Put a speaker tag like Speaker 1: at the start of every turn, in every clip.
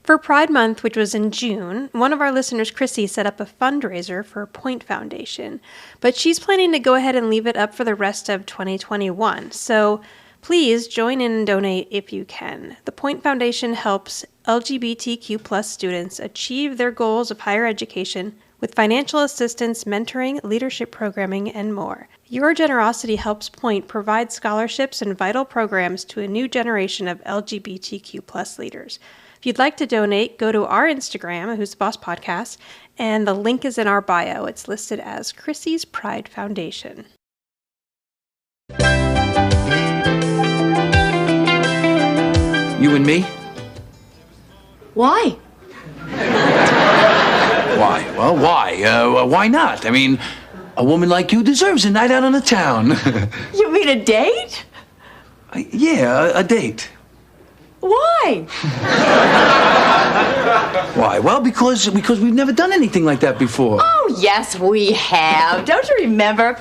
Speaker 1: For Pride Month, which was in June, one of our listeners, Chrissy, set up a fundraiser for Point Foundation, but she's planning to go ahead and leave it up for the rest of 2021. So please join in and donate if you can. The Point Foundation helps LGBTQ plus students achieve their goals of higher education with financial assistance, mentoring, leadership programming, and more. Your generosity helps Point provide scholarships and vital programs to a new generation of LGBTQ plus leaders. If you'd like to donate, go to our Instagram, Who's the Boss Podcast, and the link is in our bio. It's listed as Chrissy's Pride Foundation.
Speaker 2: You and me?
Speaker 3: Why?
Speaker 2: Why? Well, why? Why not? I mean, a woman like you deserves a night out on the town.
Speaker 3: You mean a date?
Speaker 2: Yeah, a date.
Speaker 3: Why?
Speaker 2: Why? Well, because we've never done anything like that before.
Speaker 3: Oh, yes, we have. Don't you remember?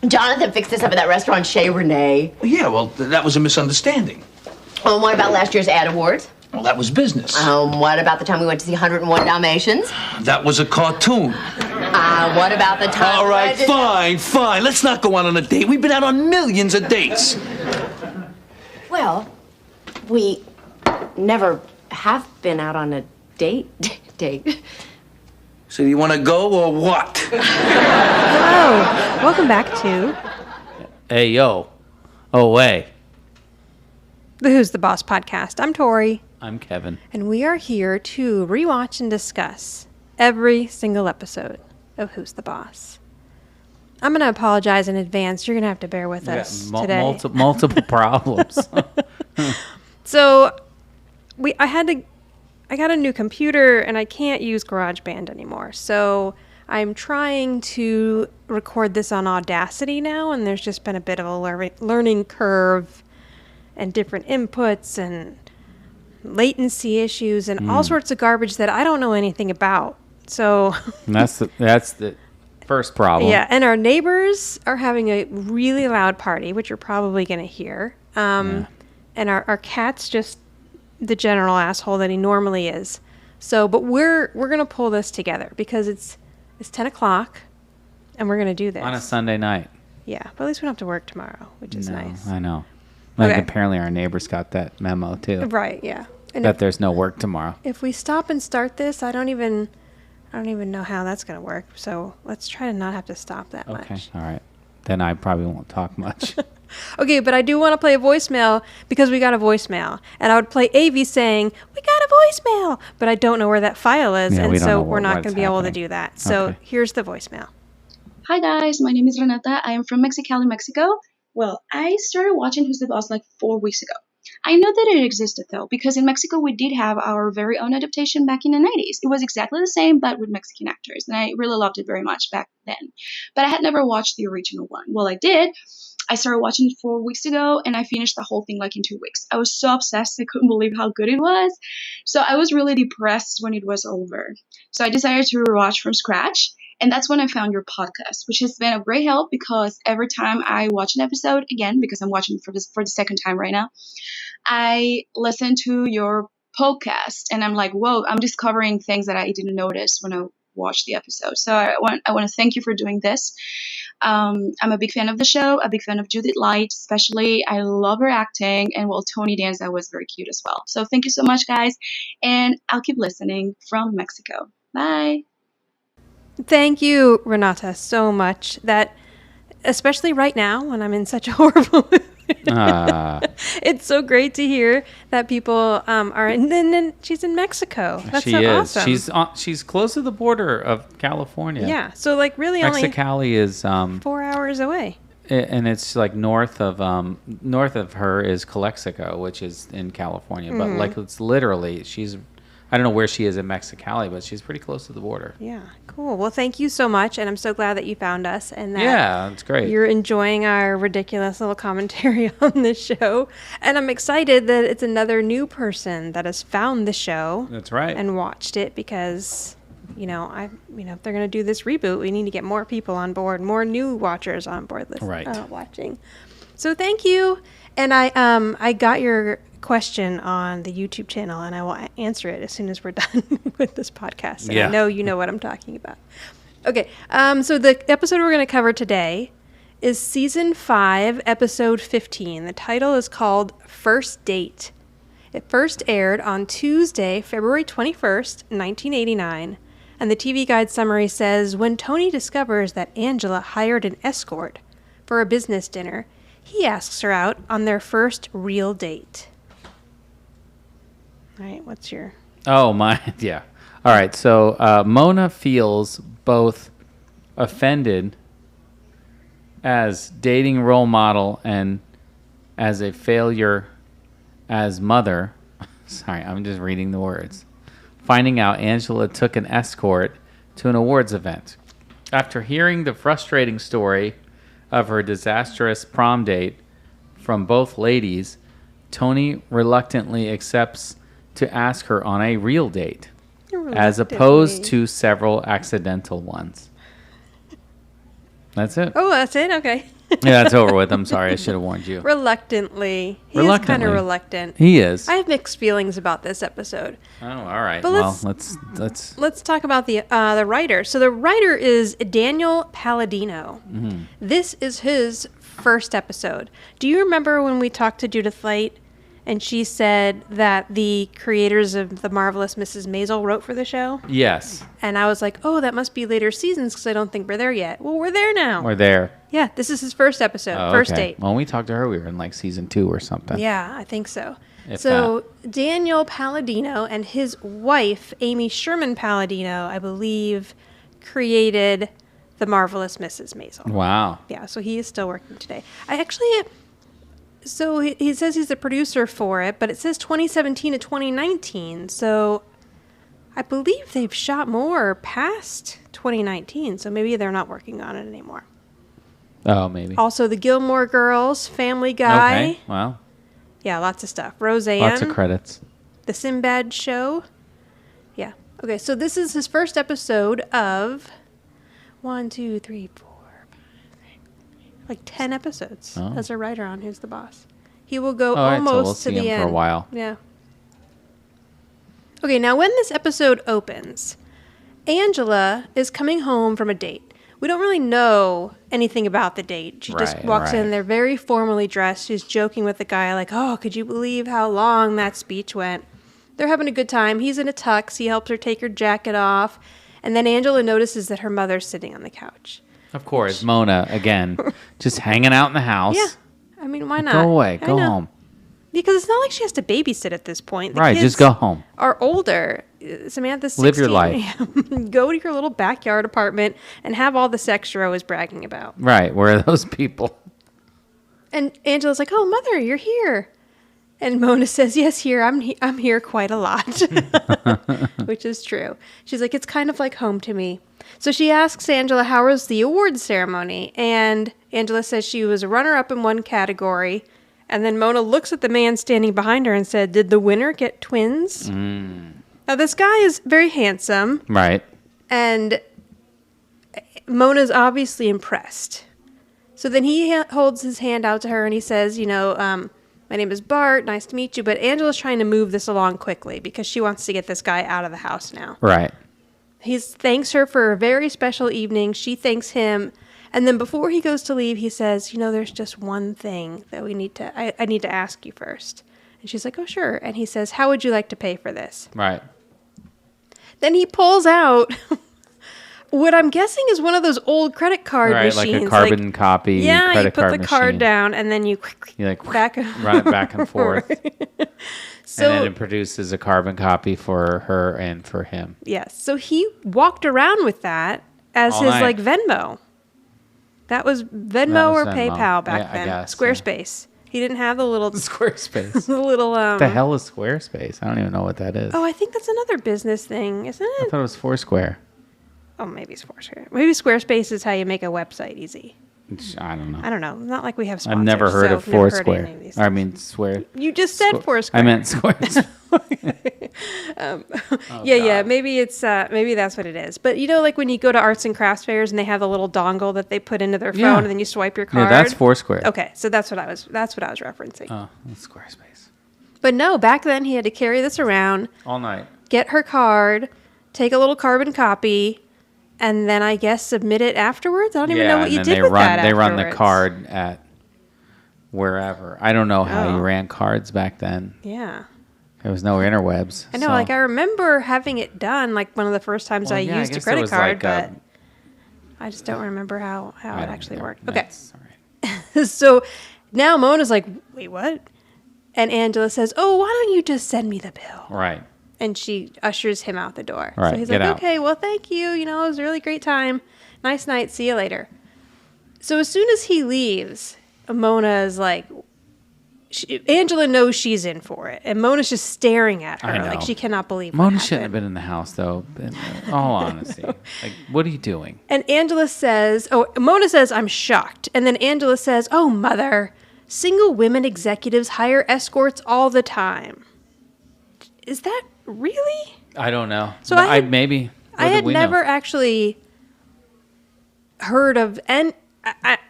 Speaker 3: Jonathan fixed us up at that restaurant, Chez Renee.
Speaker 2: Yeah, well, that was a misunderstanding.
Speaker 3: What about last year's ad awards?
Speaker 2: Well, that was business.
Speaker 3: What about the time we went to see 101 Dalmatians?
Speaker 2: That was a cartoon.
Speaker 3: What about the time...
Speaker 2: All right, fine. Let's not go out on a date. We've been out on millions of dates.
Speaker 3: Well, we never have been out on a date.
Speaker 2: So do you want to go or what?
Speaker 1: Hello. Welcome back to
Speaker 4: Hey, yo. Oh, hey.
Speaker 1: the Who's the Boss Podcast. I'm Tori.
Speaker 4: I'm Kevin.
Speaker 1: And we are here to rewatch and discuss every single episode of Who's the Boss. I'm going to apologize in advance. You're going to have to bear with us today.
Speaker 4: Multiple problems.
Speaker 1: So I got a new computer and I can't use GarageBand anymore. So I'm trying to record this on Audacity now, and there's just been a bit of a learning curve and different inputs and latency issues and all sorts of garbage that I don't know anything about. So
Speaker 4: that's the first problem.
Speaker 1: Yeah, and our neighbors are having a really loud party, which you're probably going to hear. And our cat's just the general asshole that he normally is. So, but we're going to pull this together because it's 10 o'clock and we're going to do this.
Speaker 4: On a Sunday night.
Speaker 1: Yeah, but at least we don't have to work tomorrow, which is nice.
Speaker 4: I know. Like,
Speaker 1: Okay.
Speaker 4: Apparently our neighbors got that memo, too.
Speaker 1: Right, yeah. And
Speaker 4: That there's no work tomorrow.
Speaker 1: if we stop and start this, I don't even know how that's going to work. So let's try to not have to stop that
Speaker 4: Okay,
Speaker 1: much.
Speaker 4: all right. Then I probably won't talk much.
Speaker 1: Okay, but I do want to play a voicemail because we got a voicemail. And I would play AV saying, we got a voicemail, but I don't know where that file is.
Speaker 4: Yeah,
Speaker 1: and
Speaker 4: we don't
Speaker 1: so
Speaker 4: know
Speaker 1: we're not
Speaker 4: what's
Speaker 1: going to be able to
Speaker 4: happening.
Speaker 1: do that. So
Speaker 4: Okay.
Speaker 1: here's the voicemail.
Speaker 5: Hi guys, my name is Renata. I am from Mexicali, Mexico. Well, I started watching Who's the Boss like 4 weeks ago. I know that it existed though, because in Mexico we did have our very own adaptation back in the 90s. It was exactly the same, but with Mexican actors, and I really loved it very much back then. But I had never watched the original one. Well, I did. I started watching it 4 weeks ago, and I finished the whole thing like in 2 weeks. I was so obsessed, I couldn't believe how good it was. So I was really depressed when it was over. So I decided to rewatch from scratch. And that's when I found your podcast, which has been a great help because every time I watch an episode, again, because I'm watching for the second time right now, I listen to your podcast and I'm like, whoa, I'm discovering things that I didn't notice when I watched the episode. So I want to thank you for doing this. I'm a big fan of the show, a big fan of Judith Light, especially. I love her acting, and well, Tony Danza was very cute as well. So thank you so much, guys, and I'll keep listening from Mexico. Bye.
Speaker 1: Thank you, Renata, so much. That, especially right now when I'm in such a horrible mood. It's so great to hear that people are, and then she's in Mexico. That's
Speaker 4: she
Speaker 1: so
Speaker 4: is.
Speaker 1: awesome.
Speaker 4: She's close to the border of California.
Speaker 1: Yeah, so like really only
Speaker 4: Mexicali is
Speaker 1: 4 hours away.
Speaker 4: and it's like north of her is Calexico, which is in California. But like it's literally I don't know where she is in Mexicali, but she's pretty close to the border.
Speaker 1: Yeah, cool. Well, thank you so much, and I'm so glad that you found us and that
Speaker 4: Yeah, it's great.
Speaker 1: you're enjoying our ridiculous little commentary on this show. And I'm excited that it's another new person that has found the show.
Speaker 4: That's right.
Speaker 1: And watched it because, if they're going to do this reboot, we need to get more people on board, more new watchers on board
Speaker 4: Right.
Speaker 1: watching. So thank you. And I got your question on the YouTube channel, and I will answer it as soon as we're done with this podcast. And I know you know what I'm talking about. Okay, so the episode we're going to cover today is Season 5, Episode 15. The title is called First Date. It first aired on Tuesday, February 21st, 1989. And the TV Guide summary says, when Tony discovers that Angela hired an escort for a business dinner, he asks her out on their first real date. All right, what's your...
Speaker 4: Oh, my, yeah. All right, so Mona feels both offended as dating role model and as a failure as mother. Sorry, I'm just reading the words. Finding out Angela took an escort to an awards event. After hearing the frustrating story of her disastrous prom date from both ladies, Tony reluctantly accepts to ask her on a real date, as opposed to several accidental ones. That's it.
Speaker 1: Oh, that's it? Okay.
Speaker 4: Yeah, that's over with. I'm sorry. I should have warned you.
Speaker 1: Reluctantly. He is kind of reluctant.
Speaker 4: He is.
Speaker 1: I have mixed feelings about this episode.
Speaker 4: Oh, all right.
Speaker 1: But
Speaker 4: Well, let's
Speaker 1: talk about the writer. So the writer is Daniel Palladino.
Speaker 4: Mm-hmm.
Speaker 1: This is his first episode. Do you remember when we talked to Judith Light and she said that the creators of The Marvelous Mrs. Maisel wrote for the show?
Speaker 4: Yes.
Speaker 1: And I was like, oh, that must be later seasons because I don't think we're there yet. Well, we're there now.
Speaker 4: We're there.
Speaker 1: Yeah, this is his first episode, first date.
Speaker 4: Well, when we talked to her, we were in like season 2 or something.
Speaker 1: Yeah, I think so.
Speaker 4: If
Speaker 1: Daniel Palladino and his wife, Amy Sherman Palladino, I believe, created The Marvelous Mrs. Maisel.
Speaker 4: Wow.
Speaker 1: Yeah, so he is still working today. So he says he's the producer for it, but it says 2017 to 2019. So I believe they've shot more past 2019, so maybe they're not working on it anymore.
Speaker 4: Oh, maybe.
Speaker 1: Also, The Gilmore Girls, Family Guy.
Speaker 4: Okay, well.
Speaker 1: Yeah, lots of stuff. Roseanne.
Speaker 4: Lots of credits.
Speaker 1: The Sinbad Show. Yeah. Okay, so this is his first episode of 1, 2, 3, 4, 5, 6, like 10 episodes as a writer on Who's the Boss. He will go almost to the end.
Speaker 4: For a while.
Speaker 1: Yeah. Okay, now when this episode opens, Angela is coming home from a date. We don't really know anything about the date. She just walks in. They're very formally dressed. She's joking with the guy like, oh, could you believe how long that speech went? They're having a good time. He's in a tux. He helps her take her jacket off. And then Angela notices that her mother's sitting on the couch.
Speaker 4: Of course, Mona, again, just hanging out in the house.
Speaker 1: Yeah. I mean, why not?
Speaker 4: Go away. Go home.
Speaker 1: Because it's not like she has to babysit at this point. The
Speaker 4: right,
Speaker 1: kids
Speaker 4: just go home.
Speaker 1: Are older. Samantha's 16.
Speaker 4: Live your life.
Speaker 1: Go to your little backyard apartment and have all the sex you're always bragging about.
Speaker 4: Right, where are those people?
Speaker 1: And Angela's like, oh, Mother, you're here. And Mona says, yes, I'm here quite a lot, which is true. She's like, it's kind of like home to me. So she asks Angela, how was the awards ceremony? And Angela says she was a runner-up in one category. And then Mona looks at the man standing behind her and said, did the winner get twins? Now, this guy is very handsome.
Speaker 4: Right.
Speaker 1: And Mona's obviously impressed. So then he holds his hand out to her and he says, my name is Bart. Nice to meet you. But Angela's trying to move this along quickly because she wants to get this guy out of the house now.
Speaker 4: Right.
Speaker 1: He thanks her for a very special evening. She thanks him. And then before he goes to leave, he says, there's just one thing that I need to ask you first. And she's like, oh, sure. And he says, how would you like to pay for this?
Speaker 4: Right.
Speaker 1: Then he pulls out what I'm guessing is one of those old credit card machines.
Speaker 4: Right, like a carbon copy
Speaker 1: yeah,
Speaker 4: credit
Speaker 1: you put
Speaker 4: card
Speaker 1: the
Speaker 4: machine.
Speaker 1: card down and then you
Speaker 4: run it back and forth.
Speaker 1: So,
Speaker 4: and then it produces a carbon copy for her and for him.
Speaker 1: Yes. So he walked around with that as
Speaker 4: all
Speaker 1: his
Speaker 4: night.
Speaker 1: Venmo. That was Venmo or PayPal back then.
Speaker 4: I guess,
Speaker 1: Squarespace. Yeah. He didn't have the little
Speaker 4: Squarespace.
Speaker 1: the little
Speaker 4: the hell is Squarespace? I don't even know what that is.
Speaker 1: Oh, I think that's another business thing, isn't it?
Speaker 4: I thought it was Foursquare.
Speaker 1: Oh, maybe it's Foursquare. Maybe Squarespace is how you make a website easy.
Speaker 4: I don't know.
Speaker 1: I don't know. Not like we have sponsors.
Speaker 4: I've never heard of Foursquare. I mean, Square.
Speaker 1: You just said Foursquare.
Speaker 4: I meant Squarespace.
Speaker 1: Yeah. Maybe it's maybe that's what it is. But you know, like when you go to arts and crafts fairs and they have the little dongle that they put into their phone,
Speaker 4: Yeah.
Speaker 1: and then you swipe your card.
Speaker 4: Yeah, that's Foursquare.
Speaker 1: Okay, so that's what I was referencing.
Speaker 4: Oh, that's Squarespace.
Speaker 1: But no, back then he had to carry this around,
Speaker 4: All night.
Speaker 1: get her card, take a little carbon copy, and then I guess submit it afterwards. I don't even know what you did with that.
Speaker 4: They run the
Speaker 1: afterwards.
Speaker 4: card at wherever. I don't know how
Speaker 1: Oh.
Speaker 4: you ran cards back then.
Speaker 1: Yeah.
Speaker 4: There was no interwebs.
Speaker 1: I know,
Speaker 4: so-
Speaker 1: like I remember having it done, like one of the first times I used a
Speaker 4: guess
Speaker 1: credit
Speaker 4: there was
Speaker 1: card,
Speaker 4: like a-
Speaker 1: but I just don't remember how it
Speaker 4: I don't
Speaker 1: actually
Speaker 4: know.
Speaker 1: worked. Okay,
Speaker 4: That's all right.
Speaker 1: so now Mona's like, wait, what? And Angela says, oh, why don't you just send me the bill?
Speaker 4: Right.
Speaker 1: And she ushers him out the door.
Speaker 4: Right,
Speaker 1: So he's
Speaker 4: get
Speaker 1: like,
Speaker 4: out.
Speaker 1: okay, well, thank you. You know, it was a really great time. Nice night. See you later. So as soon as he leaves, Mona is like, Angela knows she's in for it. And Mona's just staring at her
Speaker 4: I know.
Speaker 1: like she cannot believe
Speaker 4: Mona
Speaker 1: what
Speaker 4: shouldn't have
Speaker 1: happened.
Speaker 4: been in the house, though. In all honesty. Like, what are you doing?
Speaker 1: And Angela says, Mona says, I'm shocked. And then Angela says, oh, mother, single women executives hire escorts all the time. Is that really?
Speaker 4: I don't know.
Speaker 1: So I had-
Speaker 4: maybe.
Speaker 1: I
Speaker 4: What do
Speaker 1: had
Speaker 4: we know?
Speaker 1: never actually heard of, and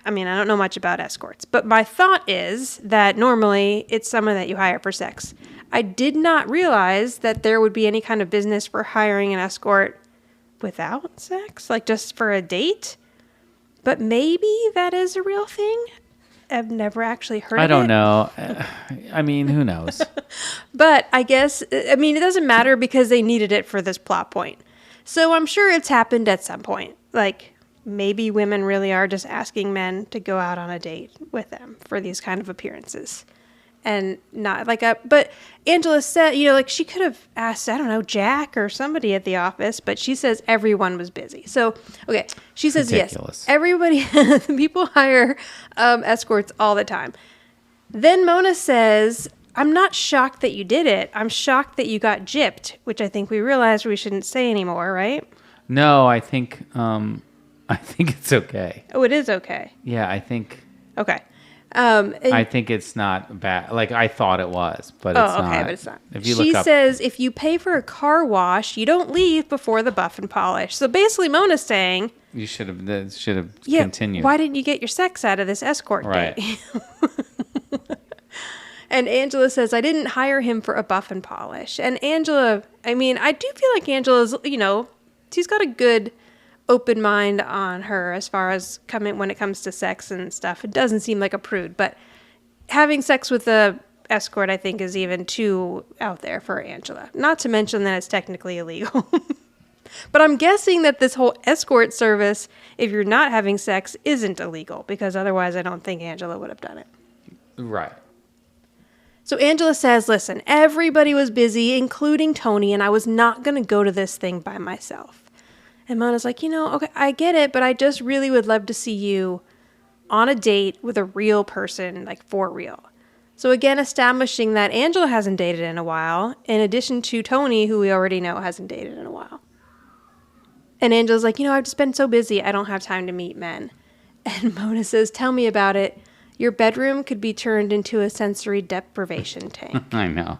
Speaker 1: I mean, I don't know much about escorts, but my thought is that normally it's someone that you hire for sex. I did not realize that there would be any kind of business for hiring an escort without sex, like just for a date. But maybe that is a real thing. I've never actually heard of it.
Speaker 4: I don't know. I mean, who knows?
Speaker 1: But I guess, I mean, it doesn't matter because they needed it for this plot point. So I'm sure it's happened at some point. Like, maybe women really are just asking men to go out on a date with them for these kind of appearances. And not like but Angela said, you know, like she could have asked, I don't know, Jack or somebody at the office, but she says everyone was busy. So, okay, she says
Speaker 4: Ridiculous.
Speaker 1: yes, everybody, people hire escorts all the time. Then Mona says, I'm not shocked that you did it. I'm shocked that you got gypped, which I think we realized we shouldn't say anymore, right?
Speaker 4: No, I think it's okay.
Speaker 1: Oh, it is okay.
Speaker 4: Yeah, I think
Speaker 1: Okay.
Speaker 4: I think it's not bad. Like I thought it was, but it's not.
Speaker 1: Okay, but it's not.
Speaker 4: If you
Speaker 1: She
Speaker 4: look up,
Speaker 1: says if you pay for a car wash, you don't leave before the buff and polish. So basically, Mona's saying,
Speaker 4: you should have
Speaker 1: yeah,
Speaker 4: continued.
Speaker 1: why didn't you get your sex out of this escort
Speaker 4: Right.
Speaker 1: date? And Angela says, I didn't hire him for a buff and polish. And Angela, I mean, I do feel like Angela's, you know, she's got a good open mind on her as far as when it comes to sex and stuff. It doesn't seem like a prude, but having sex with a escort, I think, is even too out there for Angela. Not to mention that it's technically illegal. But I'm guessing that this whole escort service, if you're not having sex, isn't illegal, because otherwise I don't think Angela would have done it.
Speaker 4: Right.
Speaker 1: So Angela says, listen, everybody was busy, including Tony, and I was not going to go to this thing by myself. And Mona's like, you know, okay, I get it, but I just really would love to see you on a date with a real person, like for real. So again, establishing that Angela hasn't dated in a while, in addition to Tony, who we already know hasn't dated in a while. And Angela's like, you know, I've just been so busy, I don't have time to meet men. And Mona says, tell me about it. Your bedroom could be turned into a sensory deprivation tank.
Speaker 4: I know.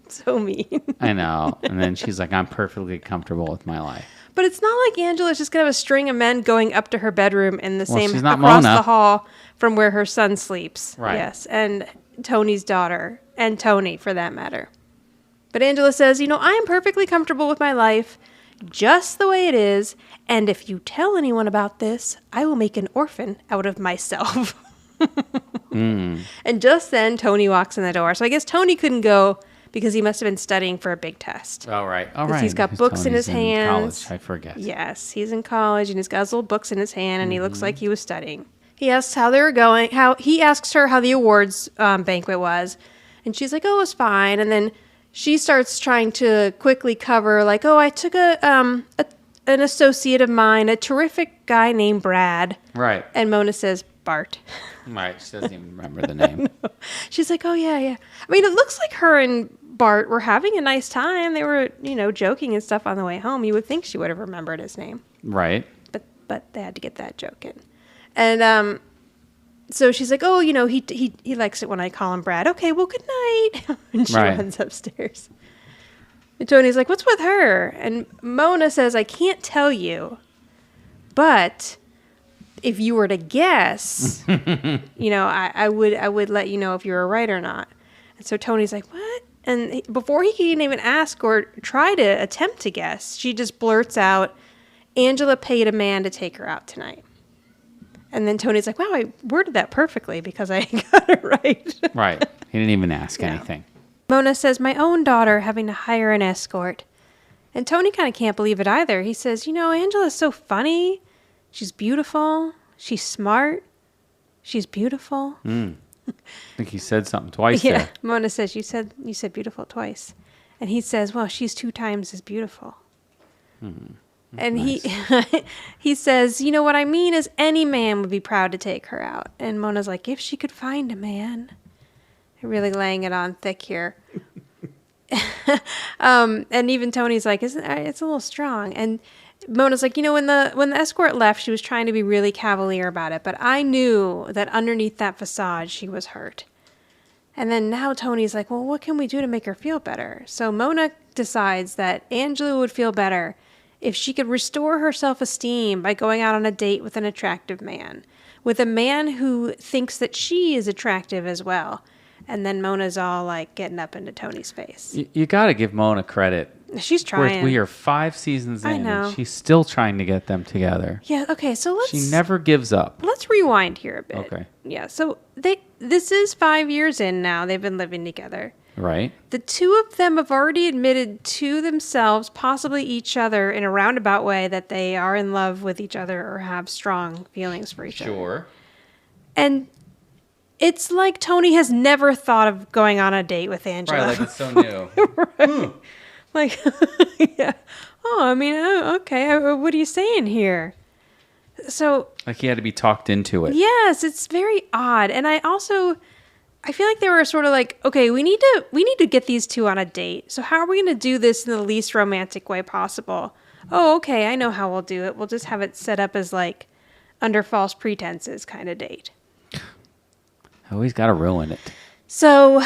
Speaker 1: So mean.
Speaker 4: I know. And then she's like, I'm perfectly comfortable with my life.
Speaker 1: But it's not like Angela's just going to have a string of men going up to her bedroom in the same
Speaker 4: she's not
Speaker 1: across
Speaker 4: Mona.
Speaker 1: the hall from where her son sleeps.
Speaker 4: Right.
Speaker 1: Yes. And Tony's daughter and Tony for that matter. But Angela says, you know, I am perfectly comfortable with my life just the way it is. And if you tell anyone about this, I will make an orphan out of myself. And just then Tony walks in the door. So I guess Tony couldn't go because he must have been studying for a big test.
Speaker 4: All right. All
Speaker 1: 'Cause
Speaker 4: right.
Speaker 1: he's got
Speaker 4: Because
Speaker 1: books in
Speaker 4: Tony's
Speaker 1: his hands.
Speaker 4: College. I forget.
Speaker 1: Yes, he's in college and he's got his little books in his hand and he looks like he was studying. He asks how they were going, he asks her how the awards banquet was, and she's like, oh, it was fine. And then she starts trying to quickly cover, like, oh, I took an associate of mine, a terrific guy named Brad.
Speaker 4: Right.
Speaker 1: And Mona says, Bart.
Speaker 4: Right. She doesn't even remember the name.
Speaker 1: She's like, oh, yeah, yeah. I mean, it looks like her and Bart were having a nice time. They were, you know, joking and stuff on the way home. You would think she would have remembered his name.
Speaker 4: Right.
Speaker 1: But they had to get that joke in. And So she's like, oh, he likes it when I call him Brad. Okay, well, good night. And she runs upstairs. And Tony's like, what's with her? And Mona says, I can't tell you, but if you were to guess, I would let you know if you were right or not. And so Tony's like, what? And before he can even ask or try to attempt to guess, she just blurts out, Angela paid a man to take her out tonight. And then Tony's like, wow, I worded that perfectly because I got it right.
Speaker 4: Right. He didn't even ask anything.
Speaker 1: Mona says, my own daughter having to hire an escort. And Tony kind of can't believe it either. He says, Angela's so funny. She's beautiful. She's smart. She's beautiful.
Speaker 4: I think he said something twice there.
Speaker 1: Mona says, you said beautiful twice. And he says, well, she's 2 times as beautiful. And nice. he says, what I mean is any man would be proud to take her out. And Mona's like, if she could find a man. Really laying it on thick here. And even Tony's like, it's a little strong. And Mona's like, when the escort left, she was trying to be really cavalier about it. But I knew that underneath that facade, she was hurt. And then now Tony's like, well, what can we do to make her feel better? So Mona decides that Angela would feel better if she could restore her self-esteem by going out on a date with an attractive man. With a man who thinks that she is attractive as well. And then Mona's all like getting up into Tony's face.
Speaker 4: You got to give Mona credit.
Speaker 1: She's trying.
Speaker 4: We are 5 seasons in,
Speaker 1: I know.
Speaker 4: And she's still trying to get them together.
Speaker 1: Yeah, okay, so
Speaker 4: She never gives up.
Speaker 1: Let's rewind here a bit.
Speaker 4: Okay.
Speaker 1: Yeah, so this is 5 years in now. They've been living together.
Speaker 4: Right.
Speaker 1: The 2 of them have already admitted to themselves, possibly each other, in a roundabout way, that they are in love with each other or have strong feelings for each other.
Speaker 4: Sure.
Speaker 1: And it's like Tony has never thought of going on a date with Angela.
Speaker 4: Right, like it's so new.
Speaker 1: Right. Like, yeah. Oh, I mean, okay. What are you saying here? So,
Speaker 4: like he had to be talked into it.
Speaker 1: Yes, it's very odd. And I feel like they were sort of like, okay, we need to get these 2 on a date. So how are we going to do this in the least romantic way possible? Oh, okay, I know how we'll do it. We'll just have it set up as like under false pretenses kind of date.
Speaker 4: Oh, he's got to ruin it.
Speaker 1: So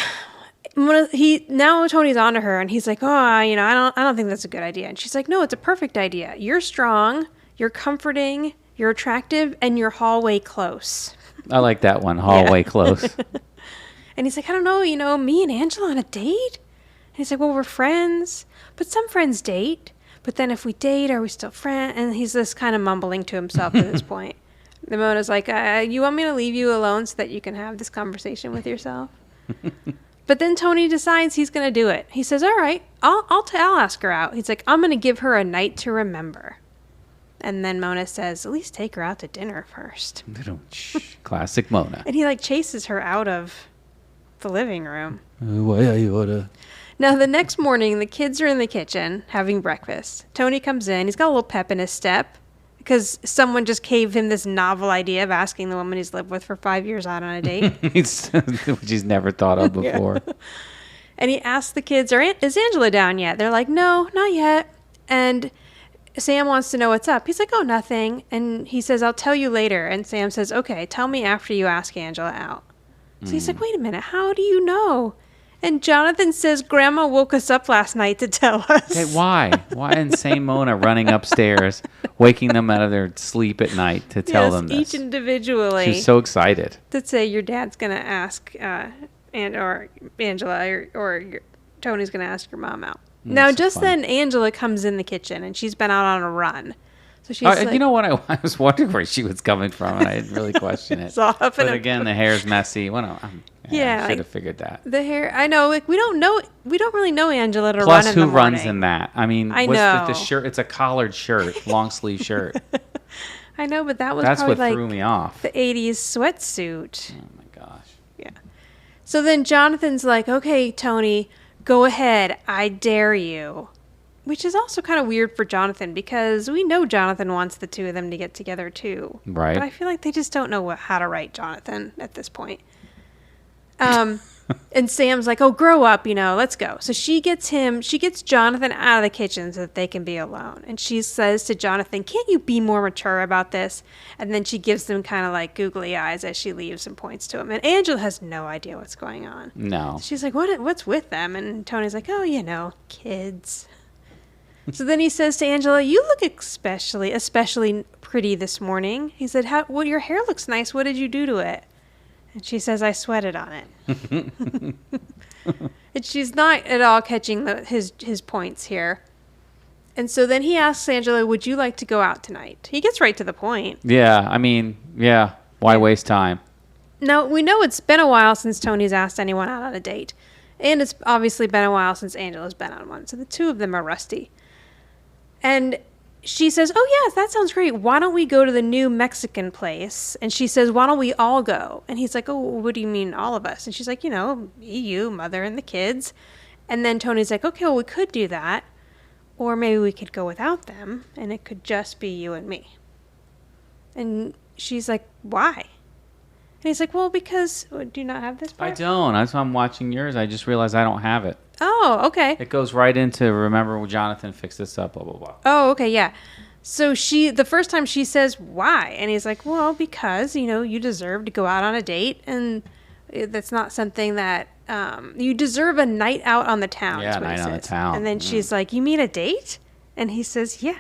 Speaker 1: now Tony's onto her, and he's like, oh, I don't think that's a good idea. And she's like, no, it's a perfect idea. You're strong, you're comforting, you're attractive, and you're hallway close.
Speaker 4: I like that one, hallway close.
Speaker 1: And he's like, I don't know, me and Angela on a date? And he's like, well, we're friends, but some friends date. But then if we date, are we still friends? And he's just kind of mumbling to himself at this point. The Mona's like, you want me to leave you alone so that you can have this conversation with yourself? But then Tony decides he's going to do it. He says, all right, I'll ask her out. He's like, I'm going to give her a night to remember. And then Mona says, at least take her out to dinner first.
Speaker 4: Classic Mona.
Speaker 1: And he like chases her out of the living room.
Speaker 4: Why are you order?
Speaker 1: Now, the next morning, the kids are in the kitchen having breakfast. Tony comes in. He's got a little pep in his step because someone just gave him this novel idea of asking the woman he's lived with for 5 years out on a date.
Speaker 4: Which he's never thought of before.
Speaker 1: Yeah. And he asks the kids, is Angela down yet? They're like, no, not yet. And Sam wants to know what's up. He's like, oh, nothing. And he says, I'll tell you later. And Sam says, okay, tell me after you ask Angela out. So he's like, wait a minute, how do you know? And Jonathan says, Grandma woke us up last night to tell us.
Speaker 4: Hey, why? Why insane Mona running upstairs, waking them out of their sleep at night to tell them this?
Speaker 1: Each individually.
Speaker 4: She's so excited.
Speaker 1: To say your dad's going to ask or Angela or Tony's going to ask your mom out. Now, just then, Angela comes in the kitchen, and she's been out on a run. So she's like,
Speaker 4: you know what? I was wondering where she was coming from, and I didn't really question it. But again, the hair's messy. Well, I should have figued that.
Speaker 1: The hair, I know. Like we don't really know Angela to
Speaker 4: Plus,
Speaker 1: run in the morning.
Speaker 4: who runs in that? I mean,
Speaker 1: I know.
Speaker 4: The shirt? It's a collared shirt, long sleeve shirt.
Speaker 1: I know, but that's
Speaker 4: what
Speaker 1: like
Speaker 4: threw me off.
Speaker 1: The 80s sweatsuit.
Speaker 4: Oh my gosh.
Speaker 1: Yeah. So then Jonathan's like, okay, Tony, go ahead. I dare you. Which is also kind of weird for Jonathan because we know Jonathan wants the 2 of them to get together too.
Speaker 4: Right.
Speaker 1: But I feel like they just don't know how to write Jonathan at this point. And Sam's like, oh, grow up, let's go. So she gets Jonathan out of the kitchen so that they can be alone. And she says to Jonathan, can't you be more mature about this? And then she gives them kind of like googly eyes as she leaves and points to him. And Angela has no idea what's going on.
Speaker 4: No.
Speaker 1: She's like, what's with them? And Tony's like, oh, kids. So then he says to Angela, you look especially pretty this morning. He said, your hair looks nice. What did you do to it? And she says, I sweated on it. And she's not at all catching his points here. And so then he asks Angela, would you like to go out tonight? He gets right to the point.
Speaker 4: Yeah, yeah. Why waste time?
Speaker 1: Now, we know it's been a while since Tony's asked anyone out on a date. And it's obviously been a while since Angela's been on one. So the two of them are rusty. And she says, oh, yes, that sounds great. Why don't we go to the new Mexican place? And she says, why don't we all go? And he's like, oh, what do you mean all of us? And she's like, me, you, mother, and the kids. And then Tony's like, okay, well, we could do that. Or maybe we could go without them, and it could just be you and me. And she's like, why? And he's like, well, because, do you not have this part?
Speaker 4: I don't. That's why I'm watching yours. I just realized I don't have it.
Speaker 1: Oh, okay.
Speaker 4: It goes right into, remember Jonathan fixed this up, blah, blah, blah.
Speaker 1: Oh, okay, yeah. So the first time she says, why? And he's like, well, because, you deserve to go out on a date, and that's not something that, you deserve a night out on the town.
Speaker 4: Yeah, night on the town.
Speaker 1: And then she's like, you mean a date? And he says, yeah.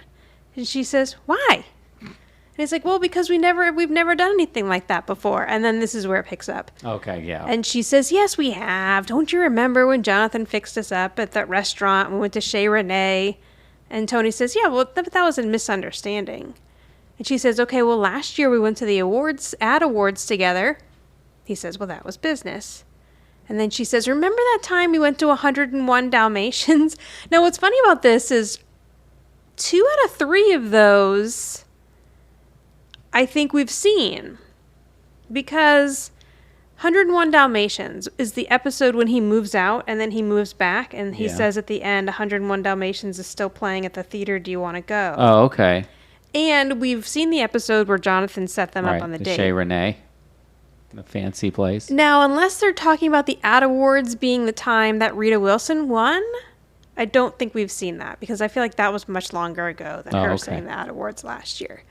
Speaker 1: And she says, why? And he's like, well, because we've never done anything like that before. And then this is where it picks up. Okay, yeah. And she says, yes, we have. Don't you remember when Jonathan fixed us up at that restaurant? We went to Chez Rene. And Tony says, yeah, well, that was a misunderstanding. And she says, okay, well, last year we went to the ad awards together. He says, well, that was business. And then she says, remember that time we went to 101 Dalmatians? Now, what's funny about this is 2 out of 3 of those I think we've seen, because 101 Dalmatians is the episode when he moves out and then he moves back, and he says at the end, 101 Dalmatians is still playing at the theater. Do you want to go?
Speaker 4: Oh, okay.
Speaker 1: And we've seen the episode where Jonathan set them up on the date.
Speaker 4: Chez Rene, the fancy place.
Speaker 1: Now, unless they're talking about the ad awards being the time that Rita Wilson won, I don't think we've seen that, because I feel like that was much longer ago than her saying the ad awards last year.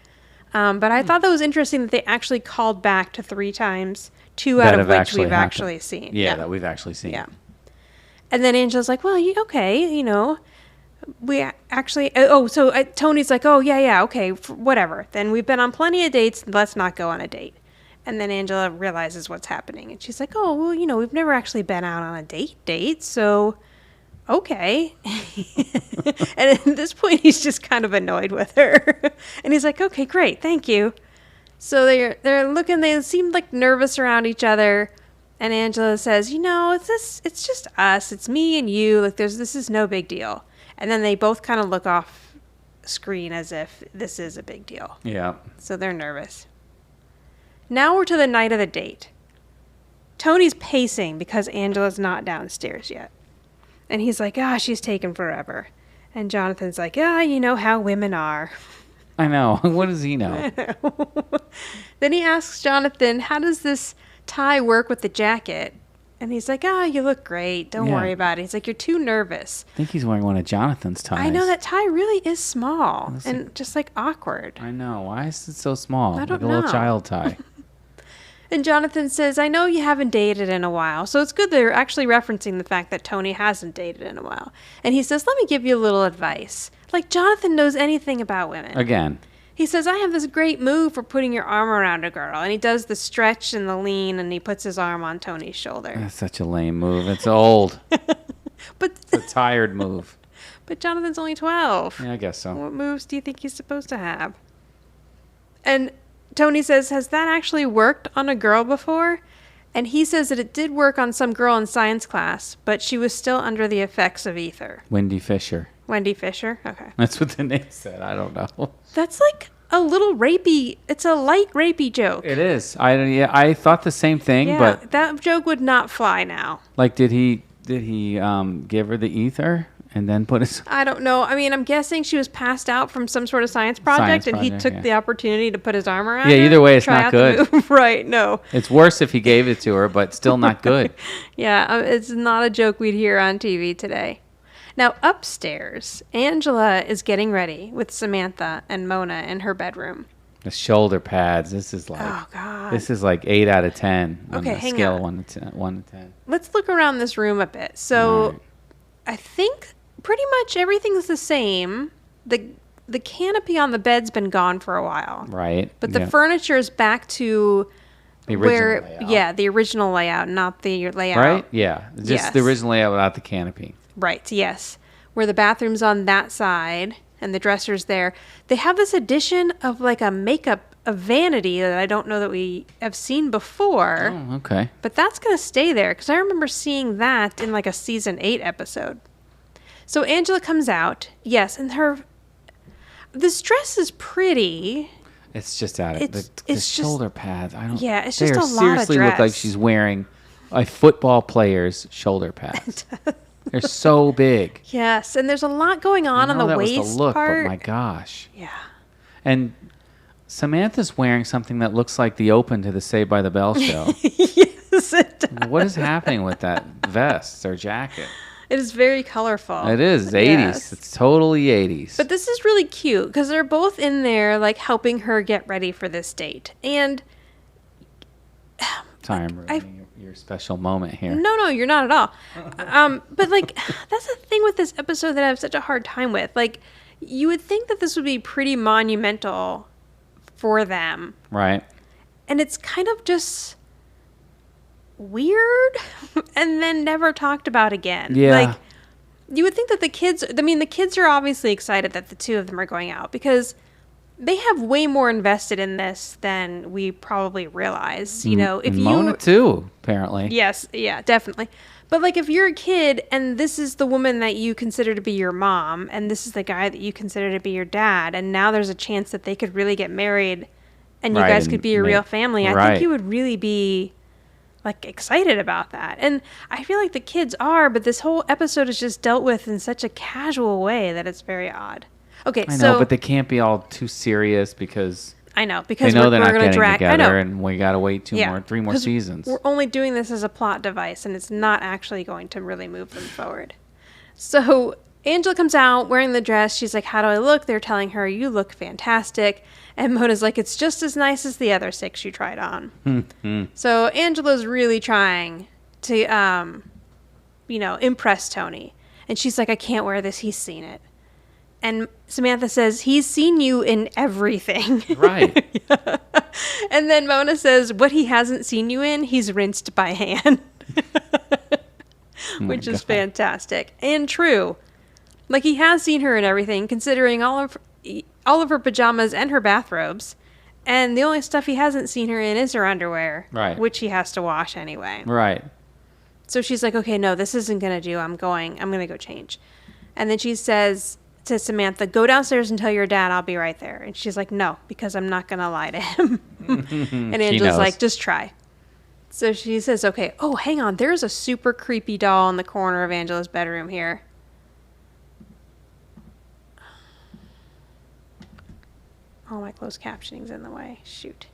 Speaker 1: But I thought that was interesting that they actually called back to 3 times, 2 out of which we've actually seen.
Speaker 4: Yeah, that we've actually seen.
Speaker 1: Yeah. And then Angela's like, well, okay, we actually, Tony's like, oh, yeah, okay, whatever. Then we've been on plenty of dates, let's not go on a date. And then Angela realizes what's happening. And she's like, oh, well, we've never actually been out on a date, so... okay. And at this point, he's just kind of annoyed with her. And he's like, okay, great, thank you. So they're looking, they seem like nervous around each other. And Angela says, it's just us. It's me and you. Like, this is no big deal. And then they both kind of look off screen as if this is a big deal. Yeah. So they're nervous. Now we're to the night of the date. Tony's pacing because Angela's not downstairs yet. And he's like, she's taking forever. And Jonathan's like, you know how women are.
Speaker 4: I know. What does he know?
Speaker 1: I know. Then he asks Jonathan, how does this tie work with the jacket? And he's like, you look great. Don't worry about it. He's like, you're too nervous.
Speaker 4: I think he's wearing one of Jonathan's ties.
Speaker 1: I know, that tie really is small and just like awkward.
Speaker 4: I know. Why is it so small?
Speaker 1: I don't
Speaker 4: know. Like a little child tie.
Speaker 1: And Jonathan says, I know you haven't dated in a while. So it's good they're actually referencing the fact that Tony hasn't dated in a while. And he says, let me give you a little advice. Like Jonathan knows anything about women.
Speaker 4: Again.
Speaker 1: He says, I have this great move for putting your arm around a girl. And he does the stretch and the lean, and he puts his arm on Tony's shoulder.
Speaker 4: That's such a lame move. It's old.
Speaker 1: But
Speaker 4: it's a tired move.
Speaker 1: But Jonathan's only 12.
Speaker 4: Yeah, I guess so.
Speaker 1: What moves do you think he's supposed to have? And Tony says, has that actually worked on a girl before? And he says that it did work on some girl in science class, but she was still under the effects of ether.
Speaker 4: Wendy Fisher.
Speaker 1: Wendy Fisher? Okay.
Speaker 4: That's what the name said. I don't know.
Speaker 1: That's like a little rapey. It's a light rapey joke.
Speaker 4: It is. I thought the same thing, but...
Speaker 1: that joke would not fly now.
Speaker 4: Like, did he give her the ether? and then put his...
Speaker 1: I don't know. I mean, I'm guessing she was passed out from some sort of science project, and he took the opportunity to put his arm around her.
Speaker 4: Yeah, either way, it's not good.
Speaker 1: Right, no.
Speaker 4: It's worse if he gave it to her, but still not good.
Speaker 1: Yeah, it's not a joke we'd hear on TV today. Now, upstairs, Angela is getting ready with Samantha and Mona in her bedroom.
Speaker 4: The shoulder pads. This is like...
Speaker 1: Oh, God.
Speaker 4: This is like 8 out of 10 on
Speaker 1: Okay,
Speaker 4: the
Speaker 1: hang
Speaker 4: scale
Speaker 1: on.
Speaker 4: of 1 to 10.
Speaker 1: Let's look around this room a bit. So,
Speaker 4: Right.
Speaker 1: I think pretty much everything's the same. The canopy on the bed's been gone for a while.
Speaker 4: Right.
Speaker 1: But the furniture is back to
Speaker 4: The original layout.
Speaker 1: Yeah, the original layout, not the layout.
Speaker 4: Right? Yeah. Just the
Speaker 1: Yes.
Speaker 4: original layout without the canopy.
Speaker 1: Right, yes. Where the bathroom's on that side and the dresser's there. They have this addition of like a vanity that I don't know that we have seen before.
Speaker 4: Oh, okay.
Speaker 1: But that's going to stay there because I remember seeing that in like a season 8 episode. So Angela comes out. Yes, and this dress is pretty.
Speaker 4: It's just out of the
Speaker 1: it's
Speaker 4: shoulder pads. I don't.
Speaker 1: Yeah, it's
Speaker 4: they
Speaker 1: just a lot of
Speaker 4: seriously look like
Speaker 1: dress.
Speaker 4: she's wearing a football player's shoulder pads. They're so big.
Speaker 1: Yes, and there's a lot going on
Speaker 4: I know
Speaker 1: the
Speaker 4: that
Speaker 1: waist
Speaker 4: was the look,
Speaker 1: part.
Speaker 4: but my gosh.
Speaker 1: Yeah.
Speaker 4: And Samantha's wearing something that looks like the open to the Saved by the Bell show.
Speaker 1: Yes, it does.
Speaker 4: What is happening with that vest or jacket?
Speaker 1: It is very colorful.
Speaker 4: It is 80s.
Speaker 1: Yes.
Speaker 4: It's totally 80s.
Speaker 1: But this is really cute because they're both in there, like helping her get ready for this date. And
Speaker 4: Sorry, I'm ruining your special moment here.
Speaker 1: no, you're not at all. But like, that's the thing with this episode that I have such a hard time with. Like, you would think that this would be pretty monumental for them,
Speaker 4: Right.
Speaker 1: and it's kind of just weird, and then never talked about again.
Speaker 4: Yeah.
Speaker 1: Like, you would think that the kids are obviously excited that the two of them are going out because they have way more invested in this than we probably realize. You know, if
Speaker 4: Mona too, apparently.
Speaker 1: Yes, yeah, definitely. But like if you're a kid and this is the woman that you consider to be your mom and this is the guy that you consider to be your dad and now there's a chance that they could really get married and you
Speaker 4: Right,
Speaker 1: guys
Speaker 4: and
Speaker 1: could be a real family, I
Speaker 4: right.
Speaker 1: think you would really be like excited about that. And I feel like the kids are, but this whole episode is just dealt with in such a casual way that it's very odd. Okay,
Speaker 4: I know,
Speaker 1: so
Speaker 4: but they can't be all too serious because
Speaker 1: I know
Speaker 4: they
Speaker 1: because
Speaker 4: know they're not
Speaker 1: going
Speaker 4: getting
Speaker 1: to drag. I know.
Speaker 4: together, and we gotta wait 3 more
Speaker 1: 'cause
Speaker 4: seasons.
Speaker 1: We're only doing this as a plot device, and it's not actually going to really move them forward. So Angela comes out wearing the dress. She's like, "How do I look?" They're telling her, "You look fantastic." And Mona's like, "It's just as nice as the other 6 you tried on." So Angela's really trying to, impress Tony. And she's like, "I can't wear this. He's seen it." And Samantha says, "He's seen you in everything."
Speaker 4: Right.
Speaker 1: And then Mona says, "What he hasn't seen you in, he's rinsed by hand." Which is fantastic and true. Like he has seen her in everything, considering all of her pajamas and her bathrobes. And the only stuff he hasn't seen her in is her underwear,
Speaker 4: Right.
Speaker 1: which he has to wash anyway.
Speaker 4: Right.
Speaker 1: So she's like, "Okay, no, this isn't going to do. I'm going to go change." And then she says to Samantha, "Go downstairs and tell your dad I'll be right there." And she's like, "No, because I'm not going to lie to him." And Angela's
Speaker 4: knows.
Speaker 1: like, "Just try." So she says, "Okay, oh, hang on. There's a super creepy doll in the corner of Angela's bedroom here." Oh, my closed captioning's in the way. Shoot.